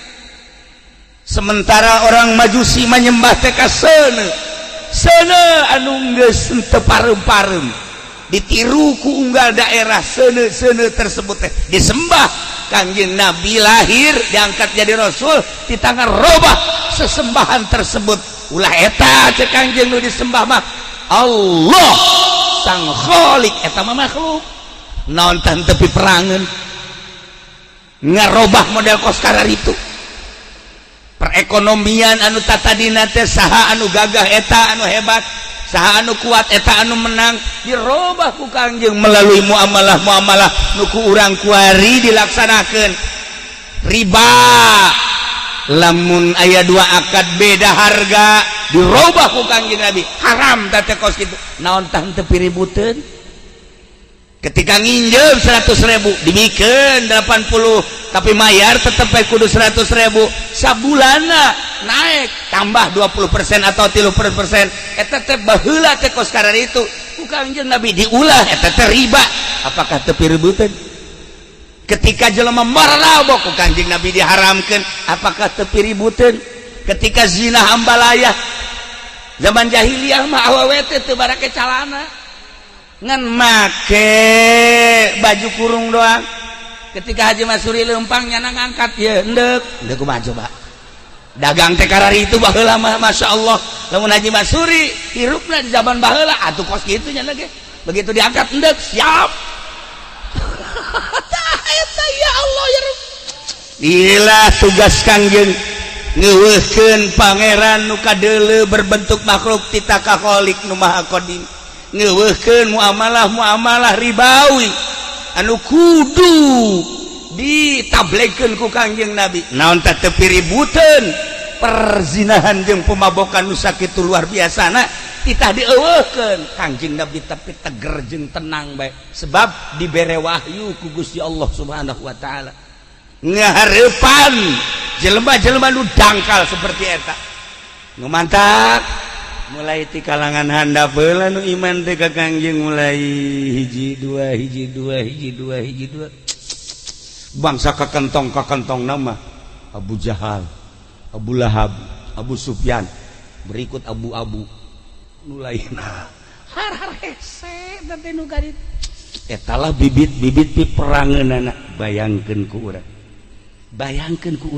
Speaker 2: sementara orang Majusi menyembah teh ka seuneu anu geus teu parem-parem ditiru ku unggal daerah seuneu tersebut teh disembah Kangjeng Nabi lahir diangkat jadi rasul di tangan robah sesembahan tersebut ulah eta cek Kangjeng nu disembah mah Allah sang Khaliq eta mah makhluk naon tah teu piperangeun ngarobah model kos kararitu perekonomian anu tatadina teh saha anu gagah eta anu hebat saha anu kuat eta anu menang dirobah ku Kangjeng melalui muamalah nuku urang kuari dilaksanakeun riba lamun aya dua akad beda harga dirobah ku Kangjeng Nabi haram teh kos kitu naon tah teu piributeun ketika nginjem 100.000 dibikeun 80 tapi mayar tetep kudu 100.000 sabulana naik tambah 20% atau 30% eta teh baheula teh kos karena itu ku Kangjeng Nabi diulah eta teh riba apakah teu piributeun ketika jelema marabok ku Kangjeng Nabi diharamkeun apakah teu piributeun ketika zina hambalayah zaman jahiliyah mah awewe teu barake calana ngan make baju kurung doang ketika Haji Masuri lempang nyana ngangkat ya endek kumaha coba dagang teh karari itu baheula mah masyaallah lamun Haji Masuri hirupna di zaman baheula atuh kos kitu nya ge begitu diangkat endek siap eta ya Allah ya Rabb inilah tugas Kangjeng ngeuweuhkeun pangeran nu kadeuleu berbentuk makhluk titaka khaliq nu maha qadim ngeuweuhkeun muamalah ribawi anu kudu ditablegkeun ku Kangjeng Nabi naon teh teu piributeun perzinahan jeung pemabokan nu sakitu luar biasana titah dieuweuhkeun Kangjeng Nabi tapi teger jeung tenang bae sebab dibere wahyu ku Gusti Allah Subhanahu wa taala ngahareupan jelema-jelema nu dangkal seperti eta nu mantap mulai ti kalangan handap heula nu iman teh ka Kangjeng mulai hiji dua bangsa kakentong nama Abu Jahal Abu Lahab Abu Sufyan berikut Abu nu lainna har hese teh nu garit eta lah bibit peperangeunana bayangkeun ku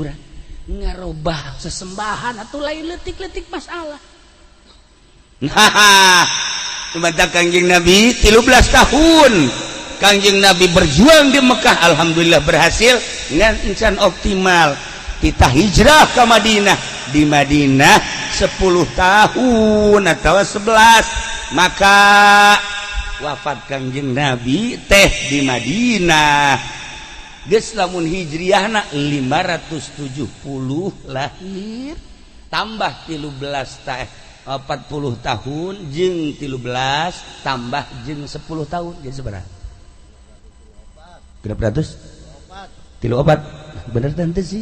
Speaker 2: urang ngarobah sesembahan atuh lain leutik-leutik masalah nah, cumata Kangjeng Nabi 13 tahun Kangjeng Nabi berjuang di Mekah alhamdulillah berhasil dengan insan optimal kita hijrah ke Madinah di Madinah 10 tahun atau 11 maka wafat Kangjeng Nabi teh di Madinah geus lamun hijriahna 570 lahir tambah 13 teh 40 tahun jeung 13 tambah jeung 10 tahun jadi seberapa? Berapa ratus? 34 bener tante sih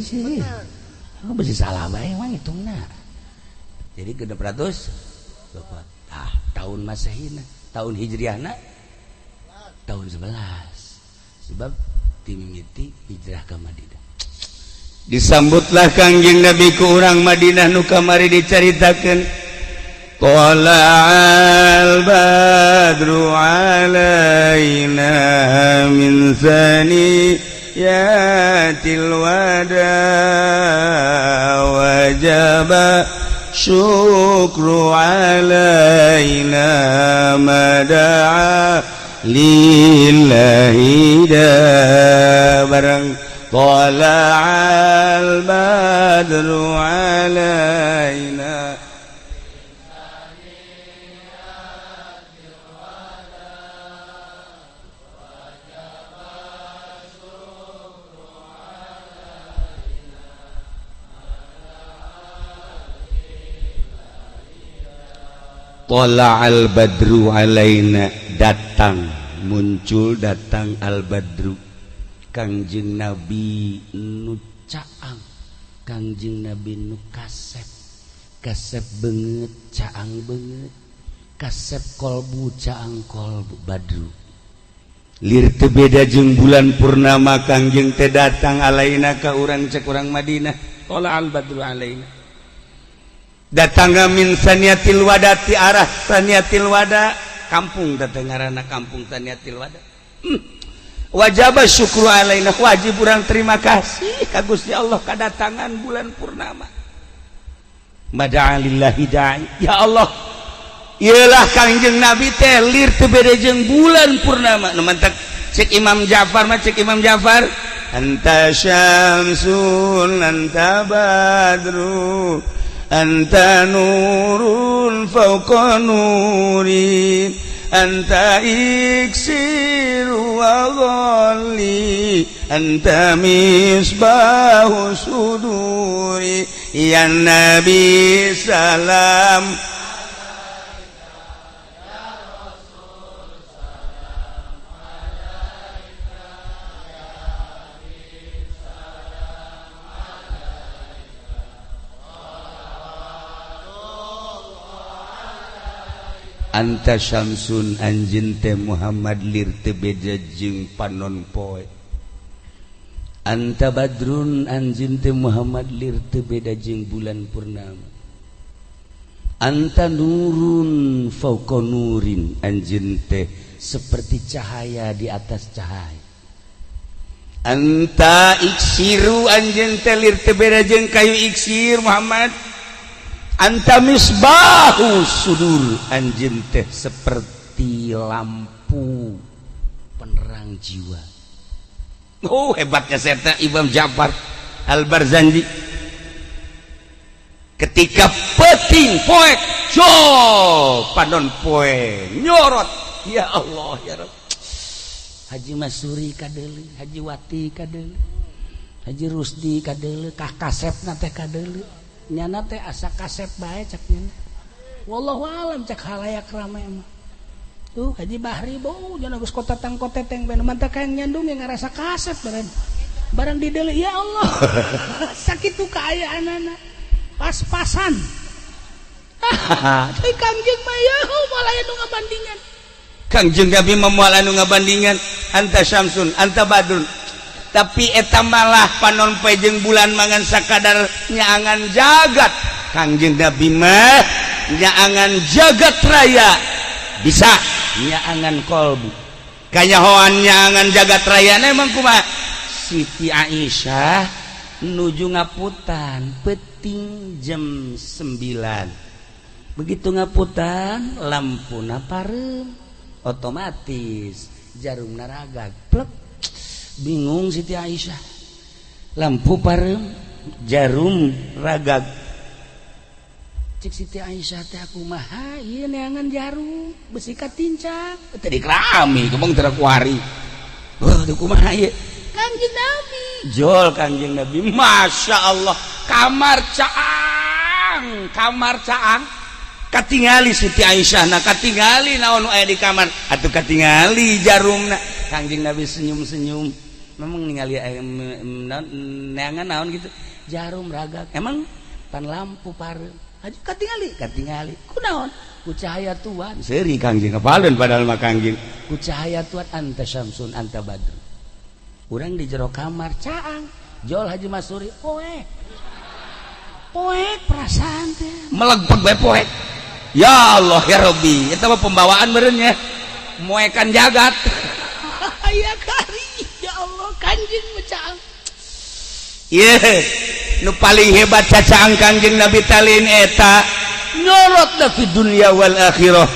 Speaker 2: oh masih salah bae mah hitungna jadi 600 tahun Masehina tahun Hijriahna tahun 11 sebab timimiti hijrah ke Madinah disambutlah Kangjeng Nabi ku urang Madinah nu kamari dicaritakeun Tala'al badru alaina min saniyatil wada wajaba syukru alaina mada'a lillahi da barang Tala'al badru alaina Tala'al badru alaina datang muncul datang al badru Kangjeng Nabi nu caang Kangjeng Nabi nu kasep beungeut caang beungeut kasep kolbu caang kolbu badru lir teu beda jeung bulan purnama Kangjeng teh datang alaina ka urang cek urang Madinah Tala'al badru alaina datang min saniyatil wada ti arah saniyatil wada kampung datang ngaranna kampung saniyatil wada wajib syukru alaina wajib urang terima kasih ka Gusti Allah kadatangan bulan purnama mada'a lillahi da'i ya Allah ialah Kangjeng Nabi teh lir teu beda jeung bulan purnama nu mantak cek Imam Ja'far anta syamsun anta badru anta nurun fawqa nuri anta iksiru wa ghalli anta misbahu suduri ya nabi salam anta syamsun anjeun teh Muhammad lir teu beda jeung panon poe anta badrun anjeun teh Muhammad lir teu beda jeung bulan purnama anta nurun fauqa nurin anjeun teh seperti cahaya di atas cahaya anta iksiru anjeun teh lir teu beda jeung kayu iksir Muhammad anta misbahu sudur anjeun teh seperti lampu penerang jiwa. Oh hebatnya serta Imam Ja'far Al-Barzanji ketika peting poek jol panon poe nyorot ya Allah ya Rabb Haji Masuri kadeuleu Haji Wati kadeuleu Haji Rusdi kadeuleu kah kasepna teh kadeuleu nyana teh asa kasep bae cak nyana wallahu alam cak halayak rame mah tuh Haji Bahri bau jangan geus kota tangkoteteng bae mantah kaeng nyandung yang ngarasa kasep barang di deuleu ya Allah sakitu kaayaanana pas-pasan teh Kangjeng mah ya moal anu ngabandingan Kangjeng Nabi mah moal anu ngabandingan anta syamsun anta badrun tapi eta malah panon poe jeung bulan mangan sakadar nyaangan jagat Kangjeng Nabi mah nyaangan jagat raya bisa nyaangan kolbu kanyahoan nyaangan jagat raya emang kumaha Siti Aisyah nuju ngaputan peting jam 9 begitu ngaputan lampuna parem otomatis jarumna ragag plek bingung Siti Aisyah lampu parem jarum ragag cek Siti Aisyah teh aku mah ieu neangan jarum besi katincang teh dikrami kemang teu kuari wah teu kumaha ieu Kangjeng Nabi jol Kangjeng Nabi Masya Allah kamar caang katingali Siti Aisyah nah katingali naon aya di kamar atuh katingali jarumna Kangjeng Nabi senyum-senyum memang ningali neangan naon gitu jarum ragag emang pan lampu parem aja katingali kunaon ku cahaya Tuhan seuri Kangjeng ngapaleun padahal mah Kangjeng ku cahaya Tuhan anta syamsun anta badr urang di jero kamar caang jol Haji Masuri poek perasaan teh melegpeg bae poek ya Allah ya Rabbi eta mah pembawaan meureun nya moekan jagat aya kari ya Allah Kangjeng caang nu paling hebat cacaang Kangjeng Nabi talin eta nyorot fi dunya wal akhirah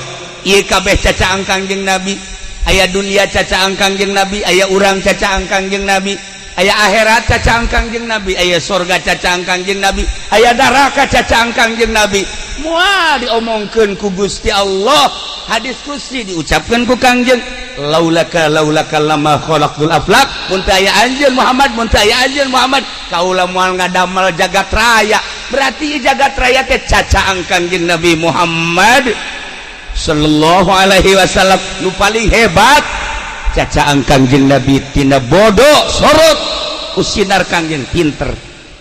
Speaker 2: ieu kabeh cacaang Kangjeng Nabi aya dunia cacaang Kangjeng Nabi aya urang cacaang Kangjeng Nabi aya akhirat cacaang Kangjeng Nabi aya surga cacaang Kangjeng Nabi aya neraka cacaang Kangjeng Nabi moal diomongkeun ku Gusti Allah hadis kursi diucapkeun ku Kangjeng laulaka lama khalaqtul aflaq mun teu aya anjeun Muhammad mun teu aya anjeun Muhammad kaula moal ngadamel jagat raya berarti jagat raya teh cacaang Kangjeng Nabi Muhammad sallallahu alaihi wasallam nu paling hebat cacaang Kangjeng Nabi tina bodoh sorot ku sinar Kangjeng pinter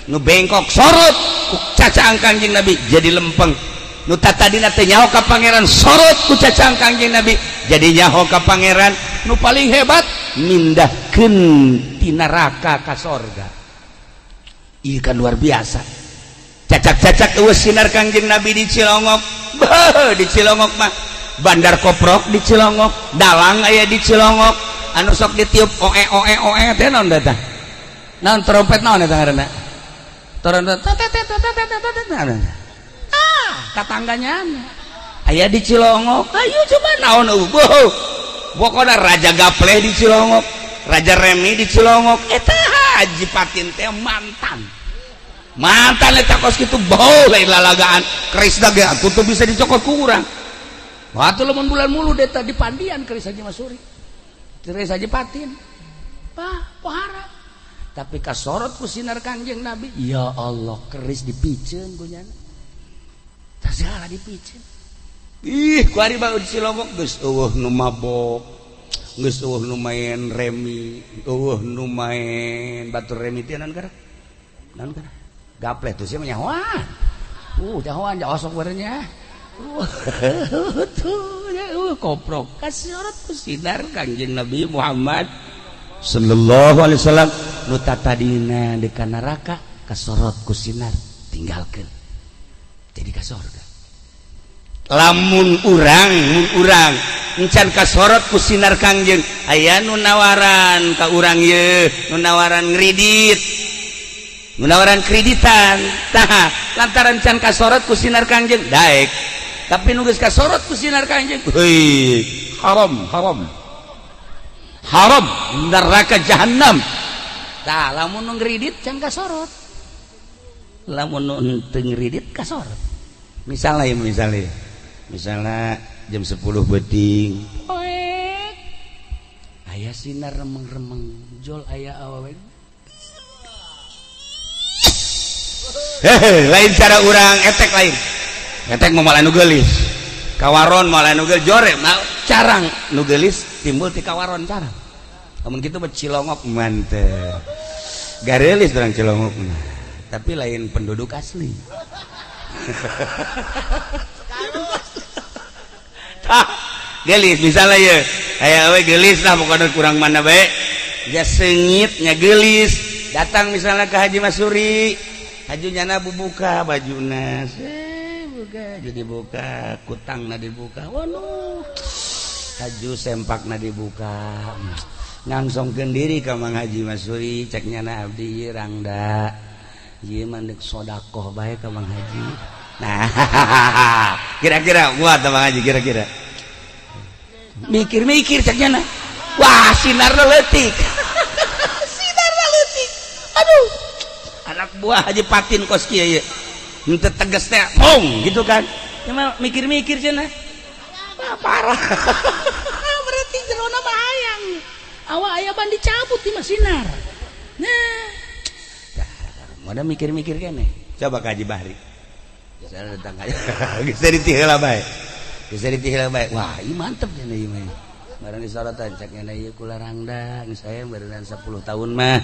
Speaker 2: nu bengkok sorot ku cacaang Kangjeng Nabi jadi lempeng nu tatadina teh nyaho ka pangeran sorot ku cacaang Kangjeng Nabi jadi nyaho ka pangeran nu paling hebat mindahkeun ti neraka ka sorga ieu kan luar biasa cacak-cacak eueuh sinar Kangjeng Nabi di Cilongok di Cilongok mah Bandar Koprok di Cilongok dalang aya di Cilongok anu sok ditiup oe teh naon tah naon trompet naon eta ngaranna trompet katangganya aya di Cilongok ayo coba naon pokona Raja Gapleh di Cilongok Raja Remi di Cilongok eta Haji Patin teh mantan mantan cakos gitu bau lain lalagaan keris daga tutup bisa dicokot kurang waktu lamun bulan mulu deta di pandian keris Haji Masuri keris Haji Patin pohara tapi kasorot ku sinar Kangjeng Nabi ya Allah keris dipicen kunyana tak segala dipicen ku ari bae di Cilongok geus eueuh nu mabok geus eueuh nu main remi eueuh nu main batur remi teh naon kana gaplet tuh siapa nyawa jahoan jawasok berenya tuh ya koprok kasorot ku sinar Kangjeng Nabi Muhammad sallallahu alaihi wasallam nu tatadina di kana neraka kasorot ku sinar tinggalkeun jadi ka surga lamun urang encan kasorot ku sinar Kangjeng aya nu nawaran ka urang ye nu nawaran ngridit nu nawaran kreditan tah lantaran can kasorot ku sinar Kangjeng daek tapi nu geus kasorot ku sinar Kangjeng heuy haram neraka jahanam tah lamun nu ngridit can kasorot lamun nu teu ngridit kasorot misalnya jam 10 beuting aya sinar remeng-remeng jol aya awewe lain cara urang etek lain etek mau malah nu geulis kawaron malah nu geulis jore carang nu geulis timbul ti kawaron carang lamun kitu mah Cilongok mantep gareulis urang Cilongok tapi lain penduduk asli gelis misalnya ya aya we gelis lah pokoknya kurang mana bae dia sengit nya gelis datang misalnya ke Haji Masuri hajunyana bubuka bajuna buka jadi buka kutangna dibuka waduh haju sempakna dibuka ngangsongkeun diri ka Mang Haji Masuri cek nyana abdi rangda ieu mandek sedekah bae ka Mang Haji nah kira-kira buat Mang Haji kira-kira mikir-mikir cek nyana wah sinarna leutik aduh anak buah Haji Patin kos kieu ye henteu tegas teh mong gitu kan cuma mikir-mikir cenah parah berarti jerona bahayang awak aya ban dicabut di masinar nah moda mikir-mikir keneh coba ka Haji Bahri geus datang aja geus ditihela bae wah ieu mantep cenah ieu mah barang disorotan cek nyana ieu kula rangda geus aya berenang 10 tahun mah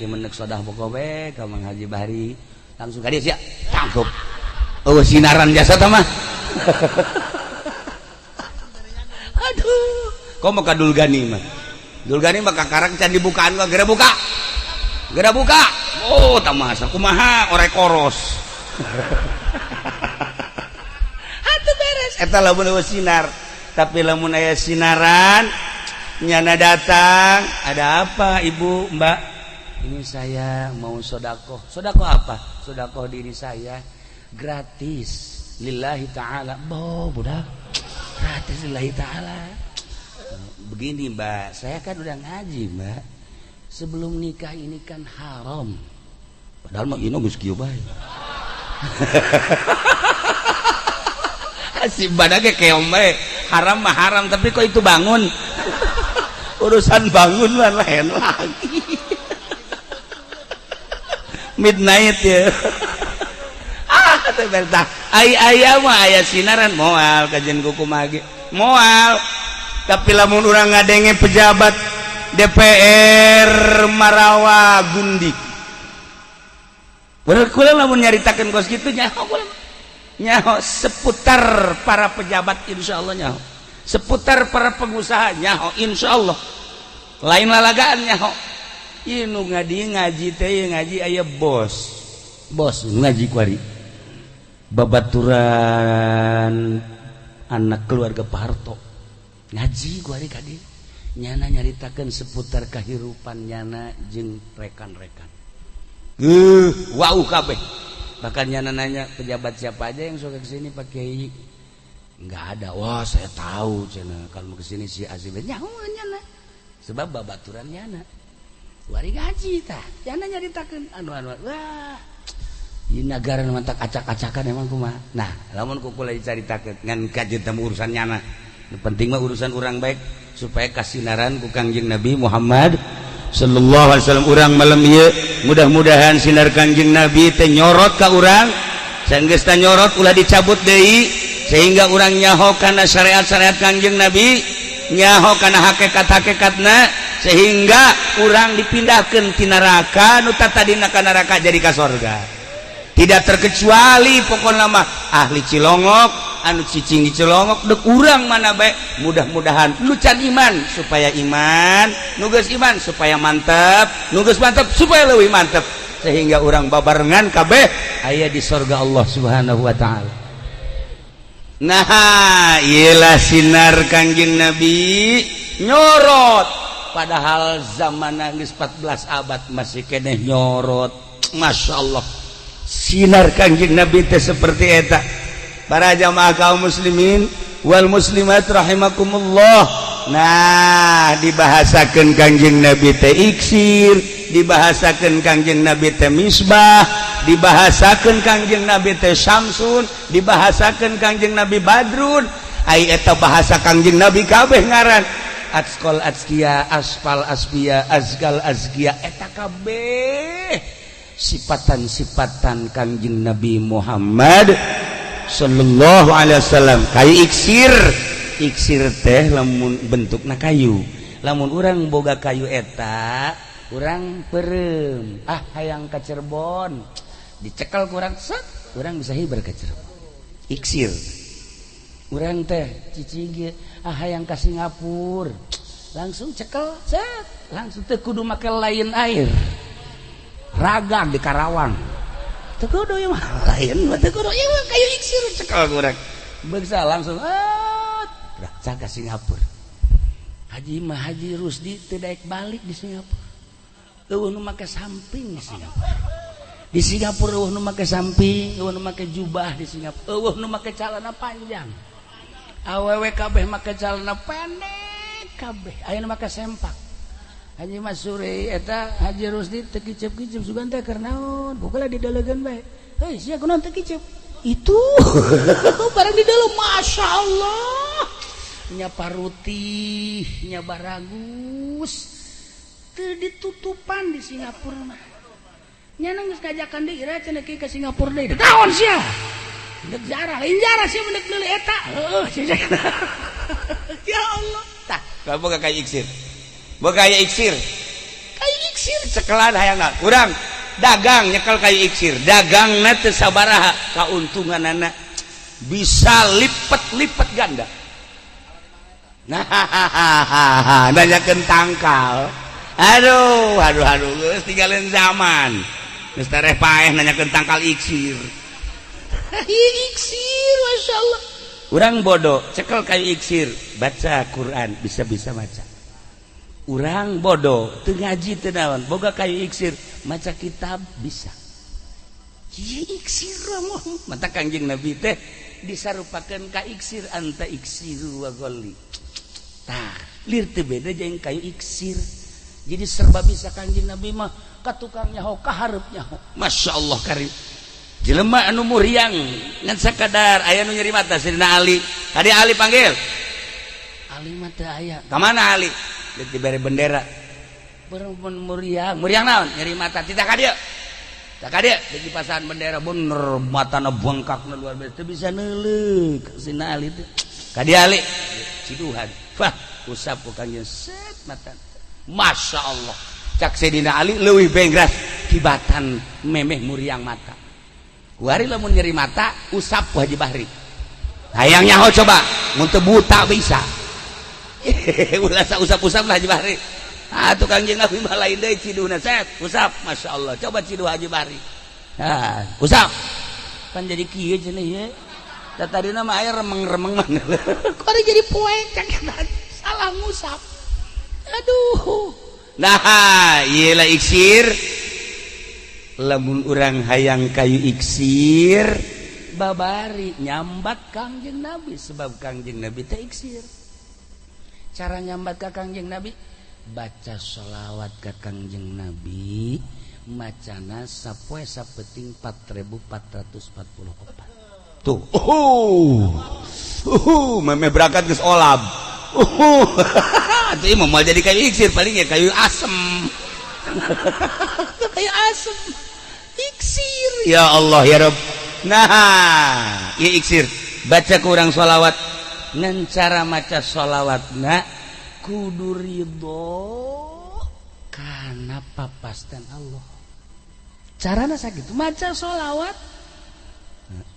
Speaker 2: ieu menek sodah bokobe ka Mang Haji Bahri langsung ka dieu sia tangkep eueuh sinaran jasa tah mah aduh komo ka Dulgani mah kakarang can dibukaan mah geura buka oh tah masa kumaha orek koros atuh beres eta lamun eueuh sinar tapi lamun aya sinaran nyana datang ada apa ibu mbak ini saya mau sedekah apa sedekah diri saya gratis lillahi ta'ala budak gratis lillahi ta'ala begini mbak saya kan udah ngaji mbak sebelum nikah ini kan haram padahal mah ino geus kieu bae si badage keong bae haram mah haram tapi kok itu bangun urusan bangun mah lain lagi midnight ya teh aya mah aya sinaran moal kajen kuku mage moal tapi lamun urang ngadenge pejabat DPR Marawa Gundik bener kula lamun nyaritakeun kos kitu nyaho seputar para pejabat insyaallah nyaho seputar para pengusaha nyaho insyaallah lain lalagaan nyaho ieu nu ngaji teh ngaji aya bos ngaji kuari babaturan anak keluarga Pak Harto ngaji kuari ka dieu nyana nyaritakeun seputar kahirupan nyana jeung rekan-rekan wau kabeh bahkan nyana nanya pejabat siapa aja yang suka kesini Pak Kiai nggak ada wah saya tahu cina kalau mau kesini si Azim nyaho nyana sebab babaturan nyana wari gaji tah nyana nyaritakeun anu wah di negara mantak acak-acakan emang kumaha. Nah, lamun kukula dicaritakeun ngan kajeut teh urusan nyana. Penting mah urusan orang baik supaya kasinaran ku Kangjeng Nabi Muhammad sallallahu alaihi wasallam. Urang malam ieu mudah-mudahan sinar Kangjeng Nabi teh nyorot ka urang, saenggeus teh nyorot ulah dicabut deui sehingga urang nyaho kana syariat-syariat Kangjeng Nabi, nyaho kana hakikat-hakikatna sehingga urang dipindahkeun ti neraka nu tadina ka neraka jadi ka surga. Tidak terkecuali pokokna mah ahli Cilongok anu cicing di Cilongok dek urang mana bae mudah-mudahan nu can iman supaya iman, nu geus iman supaya mantep, nu geus mantep supaya leuwih mantep sehingga urang babarengan kabeh aya di surga Allah Subhanahu wa taala. Nah, iyalah sinar Kangjeng Nabi nyorot padahal zamanna geus 14 abad masih keneh nyorot. Masyaallah. Sinar Kangjeng Nabi teh seperti eta. Para jamaah kaum muslimin wal muslimat rahimakumullah. Nah, dibahasakeun Kangjeng Nabi teh iksir, dibahasakeun Kangjeng Nabi teh misbah, dibahasakeun Kangjeng Nabi teh syamsun, dibahasakeun Kangjeng Nabi badrun. Ai eta bahasa Kangjeng Nabi kabeh ngaran. Atqal azkiya, asfal asfiya, azgal azkiya, eta kabeh sifatan-sifatan Kangjeng Nabi Muhammad sallallahu alaihi wasallam. Kayu iksir teh lamun bentukna kayu, lamun urang boga kayu eta urang peureum hayang ka Cirebon dicekel ku urang set urang bisa hibar ka Cirebon. Iksir urang teh cicing hayang ka Singapura langsung cekel set langsung teh kudu make lain air Ragag di Karawang teu kudu ieu mah lain mah teu kudu ieu mah kayu iksir cekel urang beungsa langsung berangkat ka Singapura. Haji Rusdi teu daek balik di Singapura. Eueuh nu make samping di Singapura. Di Singapura eueuh nu make samping, eueuh nu make jubah di Singapura, eueuh nu make calana panjang. Awewe kabeh make calana pendek kabeh, aya nu make sempak. Haji Masuri eta Haji Rusdi teu kicep-kicep sugan teh keur naon? Bukalah didalegeun bae. Heuh sia kunaon teu kicep? Itu barang di dalam Masya Allah nya paruti nya baragus teu ditutupan di Singapura mah nya geus ngajakan deui ira cenah kieu ka Singapura deui naon sia deuk jarah lain jarah sia mendeuk leuli eta heuh ya Allah tah boga kayu iksir boga kayu iksir cekelan hayang urang dagang nyekel kayu iksir dagangna teu sabaraha kauntunganana bisa lipat ganda. Nah, nanyakeun tangkal. Aduh, geus tinggalin zaman. Geus tareh paeh nanyakeun tangkal iksir. Iksir, masyaallah. Urang bodoh, cekel kayu iksir, baca Quran, bisa-bisa baca. Urang bodoh, teu ngaji teu naon, boga kayu iksir, maca kitab bisa. Iksir mah mata Kangjeng Nabi teh disarupakeun ka iksir anta iksiru wa ghalli. Tah, lir teu beda jeung kayu iksir. Jadi serba bisa Kangjeng Nabi mah ka tukang nyaho ka hareup nyaho. Masyaallah karim. Jelema anu muriang ngan sakadar aya nu nyeri mata Sayyidina Ali. Tadi Ali panggil. Ali mah teu aya. Ka mana Ali? Deuk dibere bendera. Bereun muriang naon? Nyeri mata tidak ka dieu. Tak ka dieu deuk dipasang bendera bener matana bengkakna luar biasa teu bisa neuleuk Sayyidina Ali teh. Ka dieu Ali ciduhan. Wah, usap ku Kangjeng set mata. Masya Allah. Cak Sayyidina Ali leuwih bengras kibatan memeh muriang mata. Kuari lamun nyeri mata usap ku Haji Bahri. Hayang nyaho coba, mun teu buta bisa. Ulah usap-usap lah Haji Bahri. Atuh Kangjeng Nabi mah lain deui ciduhna set, usap. Masya Allah. Coba ciduh Haji Bahri. Nah, usap. Pan jadi kieu cenah ieu. Tadina mah aya remeng-remeng mah. Kok jadi poek cak salah ngusap. Aduh. Nah, ieu iksir. Lamun urang hayang kayu iksir babari nyambat Kangjeng Nabi sebab Kangjeng Nabi teh iksir. Cara nyambat ka Kangjeng Nabi baca sholawat ka Kangjeng Nabi macana sapoe sapeting 4444
Speaker 1: tuh meme berangkat geus olab
Speaker 2: itu mau jadi kayu iksir paling ya kayu asem kayu asem iksir
Speaker 1: ya Allah ya Rabb.
Speaker 2: Nah ya iksir baca kurang sholawat ngan cara maca sholawatna kudu ridho karena papastan Allah carana sakitu maca sholawat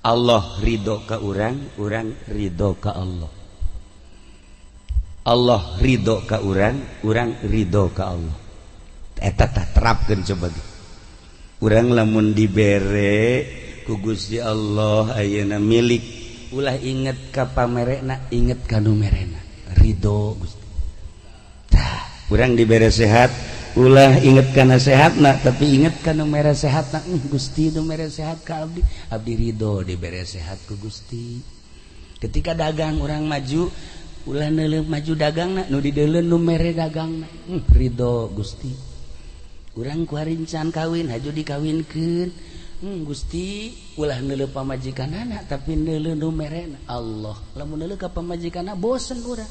Speaker 1: Allah ridho ka urang ridho ka Allah. Allah ridho ka urang ridho ka Allah. Eta tah terapkeun coba ge. Urang lamun dibere ku Gusti Allah ayeuna milik, ulah inget ka pamerena, inget ka nu merena. Ridho Gusti. Tah, urang dibere sehat, ulah inget kana sehatna tapi inget kana mere sehatna Gusti nu mere sehat ka abdi ridho dibere sehat ku Gusti. Ketika dagang orang maju ulah neuleuh maju dagangna nu dideuleuh nu mere dagangna ridho Gusti. Urang ku harincan kawin haju dikawinkeun Gusti ulah neuleuh pamajikanana tapi neuleuh nu merena Allah. Lamun neuleuh ka pamajikanna bosen urang.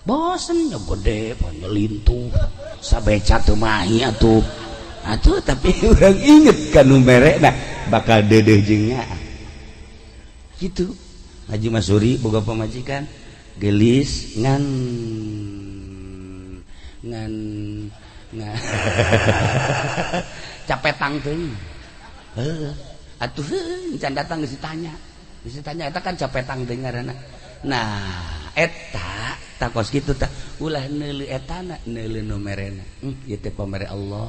Speaker 1: Bosen nya gede panyelintuh sabeca teu mahi atuh tapi urang inget ka nu merena bakal deudeuh jeung nya kitu. Haji Masuri boga pamajikan gelis ngan capetang teuing atuh can datang geus ditanya eta kan capetang teuing ngaranna. Nah eta takos kitu tah ulah neuleuh etana neuleuh nu merena ieu teh pamere Allah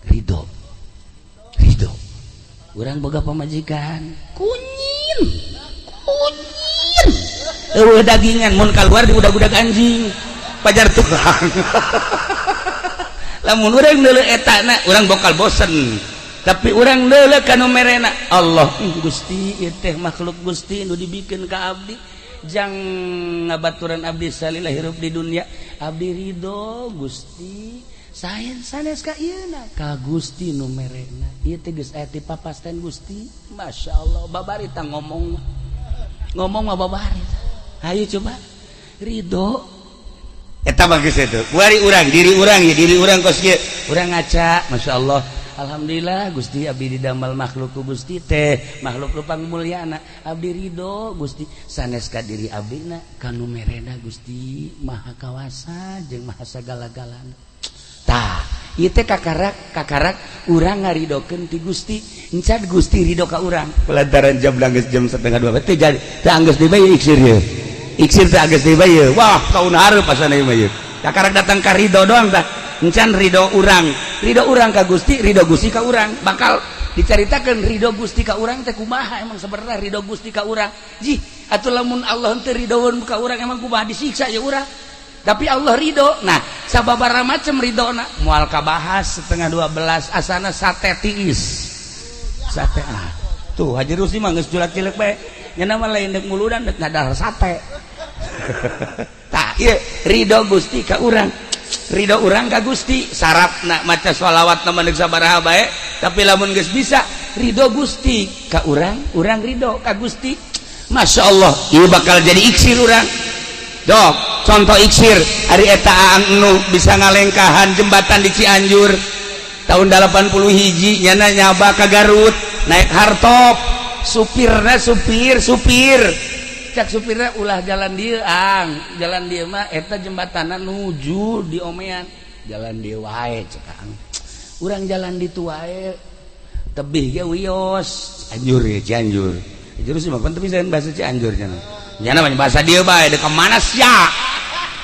Speaker 1: ridho urang boga pamajikan kunyin eueuh dagingan mun kaluar di udag-udag anjing pajar tukang lamun urang neuleuh etana urang bokal bosen tapi urang neuleuh ka nu merena Allah Gusti ieu teh makhluk Gusti nu dibikeun ka abdi jang ngabaturan abdi salillah hirup di dunia abdi ridho Gusti sanes ka ieuna ka Gusti nu merena ieu teh geus aya ti papasten Gusti masyaallah babari tah ngomong mah babari hayu coba ridho eta mah geus eta kuari urang diri urang kos kieu urang ngaca masyaallah alhamdulillah Gusti abdi didamel makhluk ku Gusti teh makhluk rupang mulyana abdi ridho Gusti sanes ka diri abdina kanu merena Gusti maha kawasa jeung maha sagala-galana. Tah ieu teh kakarak urang ngaridokeun ti Gusti encan Gusti ridho ka urang lantaran jam geus jam 1:30 teh jadi teh anggeus dibayar iksir teh anggeus dibayar wah taun hareup asana ieu mah ieu kakarak datang ka ridho doang tah encan ridho urang ka Gusti ridho Gusti ka urang bakal dicaritakeun ridho Gusti ka urang teh kumaha emang sebenarnya ridho Gusti ka urang jih atuh lamun Allah teu ridhoeun ka urang emang kumaha disiksa ya urang tapi Allah ridho. Nah sababaraha macam ridhona moal kabahas 11:30 asana sate tiis sate tuh Haji Rusdi mah geus julak-cilek bae nya mah lain deuk muludan deuk ngadar sate tah ieu ridho Gusti ka urang ridho urang ka Gusti syaratna maca sholawat nama neuk sabaraha bae tapi lamun geus bisa ridho Gusti ka urang ridho ka Gusti masyaallah ieu bakal jadi iksir urang dok contoh iksir ari eta anu bisa ngalengkahan jembatan di Cianjur tahun 81 nyana nyaba ka Garut naik hardtop supirna supir cak supirna ulah jalan dieu jalan dieu mah eta jembatanna nuju di omean jalan dieu wae cek urang jalan ditu wae tebih ge wios Cianjur sih mah teu bisa bahasa Cianjur cenah mah bahasa dieu bae dek mana sia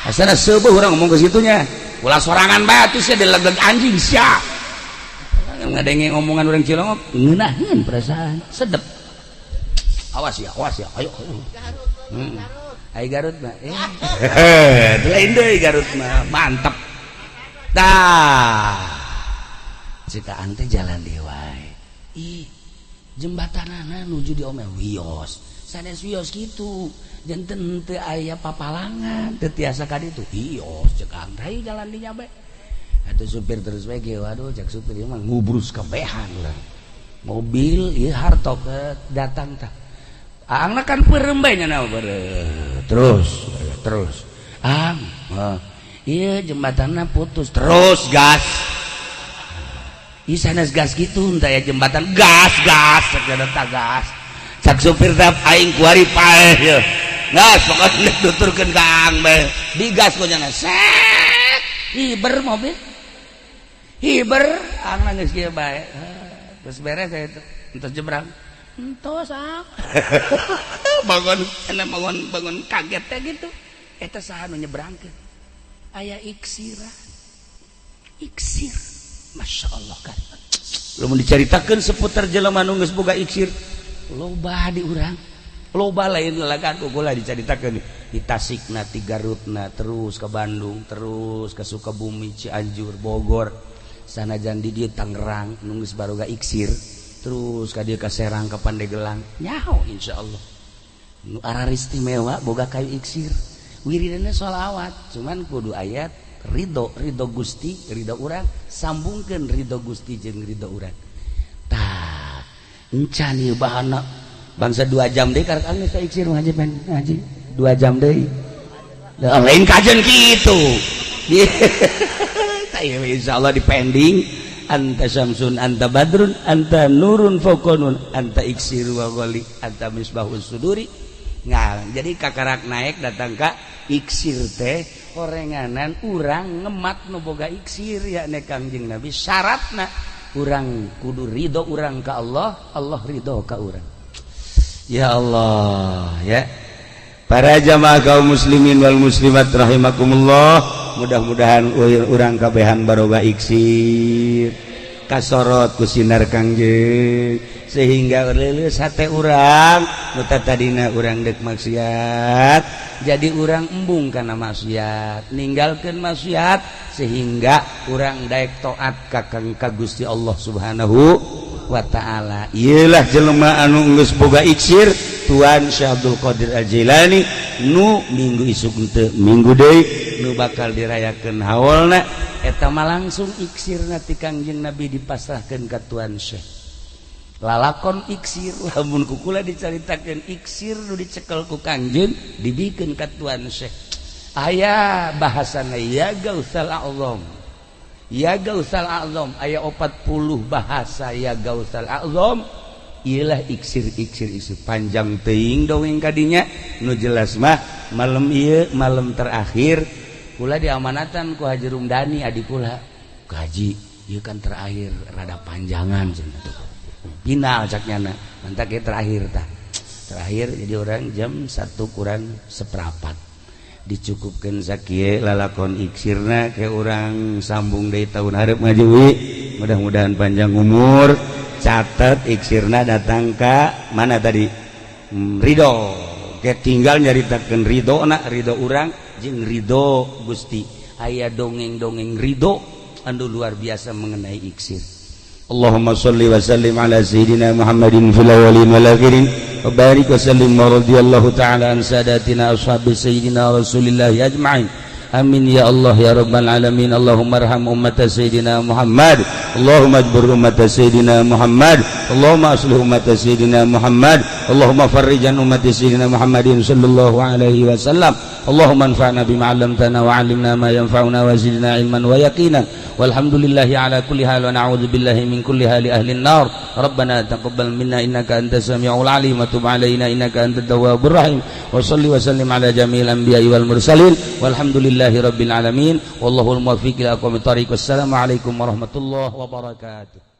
Speaker 1: asana seueuh urang ngomong ke situnya ulah sorangan bae atuh sia dilegeg anjing sia ngadenge ngomongan urang Cilongok ngeunaheun perasaan sedep awas ya ayo Garut mah lain deui Garut mah mantep tah cikaan teh jalan deui wae ih jembatanana nuju di omel wios sanes wios kitu janten teu aya papalangan teu tiasa ka ditu wios cekang hayu jalan di nya bae Atuh supir terus we ge waduh cak supir ieu mah ngubrus kabehan urang. Mobil ieu hartok datang tah. Aangna kan peureum bae nya terus. Ieu jembatanna putus terus gas. Ieu sanes gas kitu henteu aya jembatan gas sagede tah gas. Cak supir teh aing kuari paeh ye. Gas pokona duturkeun ka aang bae. Digas ku nya set. Hiber mobil. Hiber aangna geus kieu bae. Terus beres eta entos jebrang. Entos ah. bangun kaget teh gitu. Eta saha nu nyebrangkeun? Aya iksir. Masya Allah kan. Lamun dicaritakeun seputar jelema nu geus boga iksir, loba di urang. Loba lain lalagan kula dicaritakeun di Tasikna, di Garutna, terus ke Bandung, terus ke Sukabumi, Cianjur, Bogor. Sanajan di dieu Tangerang nu geus baroga iksir, terus ka dieu ka Serang, ka Pandeglang. Nyaho insyaallah. Nu araristimewa boga kayu iksir. Wiridana sholawat, cuman kudu ayat ridho Gusti, ridho urang, sambungkeun ridho Gusti jeung ridho urang. Tah, encan ieu bahana bangsa 2 jam deui karek geus iksir ngaji pen ngaji 2 jam deui. Lain kajen kitu. Tah ieu insyaallah dipending anta syamsun anta badrun anta nurun fauqanun anta iksir wa ghali anta misbahus suduri. Nah, jadi kakarak naik datang ka iksir teh orenganan urang ngemat nu boga iksir ya ne Kangjeng Nabi syaratna urang kudu ridho urang ka Allah, Allah ridho ka urang. Ya Allah ya. Para jamaah kaum muslimin wal muslimat rahimakumullah, mudah-mudahan urang kabehan baroga iksir kasorot ku sinar Kangjeng sehingga leuleus hate urang nu tadina urang deuk maksiat jadi urang embung kana maksiat ninggalkeun maksiat sehingga urang daek taat ka Gusti Allah Subhanahu wa taala. Ieulah jelema anu geus boga iksir Tuan Syekh Abdul Qadir Al-Jilani nu minggu isuk teu minggu deui nu bakal dirayakeun haulna eta mah langsung iksirna ti Kangjeng Nabi dipasrahkeun ka Tuan Syekh. Lalakon iksir lamun kukula dicaritakeun iksir nu dicekel ku Kangjeng dibikeun ka Tuan Syekh. Aya bahasana ya Gausal A'zam. Ya Gausal A'zam aya 40 bahasa ya Gausal A'zam. Iyalah iksir panjang teuing dongeng kadinya nu jelas mah malam ieu malam terakhir kula diamanatan ku Haji Rumdani adik kula. Haji ieu kan terakhir rada panjangan cenah. Final caknyana mantap ya terakhir jadi orang jam 1 kurang seperempat dicukupkan sakieu lalakon iksirna ke orang sambung dari tahun hareup ngaji mudah-mudahan panjang umur catat iksirna datang ka mana tadi ridho ke tinggal nyaritakeun ridho urang jeung ridho Gusti aya dongeng-dongeng ridho anu luar biasa mengenai iksir. Allahumma salli wa sallim ala sayyidina Muhammadin fil awwalin wal akhirin wa barik wa sallim wa radiyallahu ta'ala an sadatina ashabi sayyidina Rasulillah ajma'in. Amin ya Allah ya rabbal alamin. Allahumma arham ummata sayyidina Muhammad. Allahumma ajbur ummata sayyidina Muhammad. Allahumma aslih ummata sayyidina Muhammad. Allahumma farrijan ummati sayyidina Muhammadin sallallahu alaihi wasallam. Allahumma anfa'na bima 'allamtana wa 'allimna ma yanfa'una wa zidna ilman wa yaqinan. Walhamdulillahi ala kulli hal wa na'udzu billahi min kulli hali ahli an-nar. Rabbana taqabbal minna innaka antas samiul alim wa tub 'alaina innaka antat tawwabur rahim. Wa shalli wa sallim ala jami'il anbiya'i wal mursalin. Walhamdulillahi rabbil alamin. Wallahul muwaffiq ila aqwamit thariq. Wassalamu alaikum warahmatullahi wabarakatuh.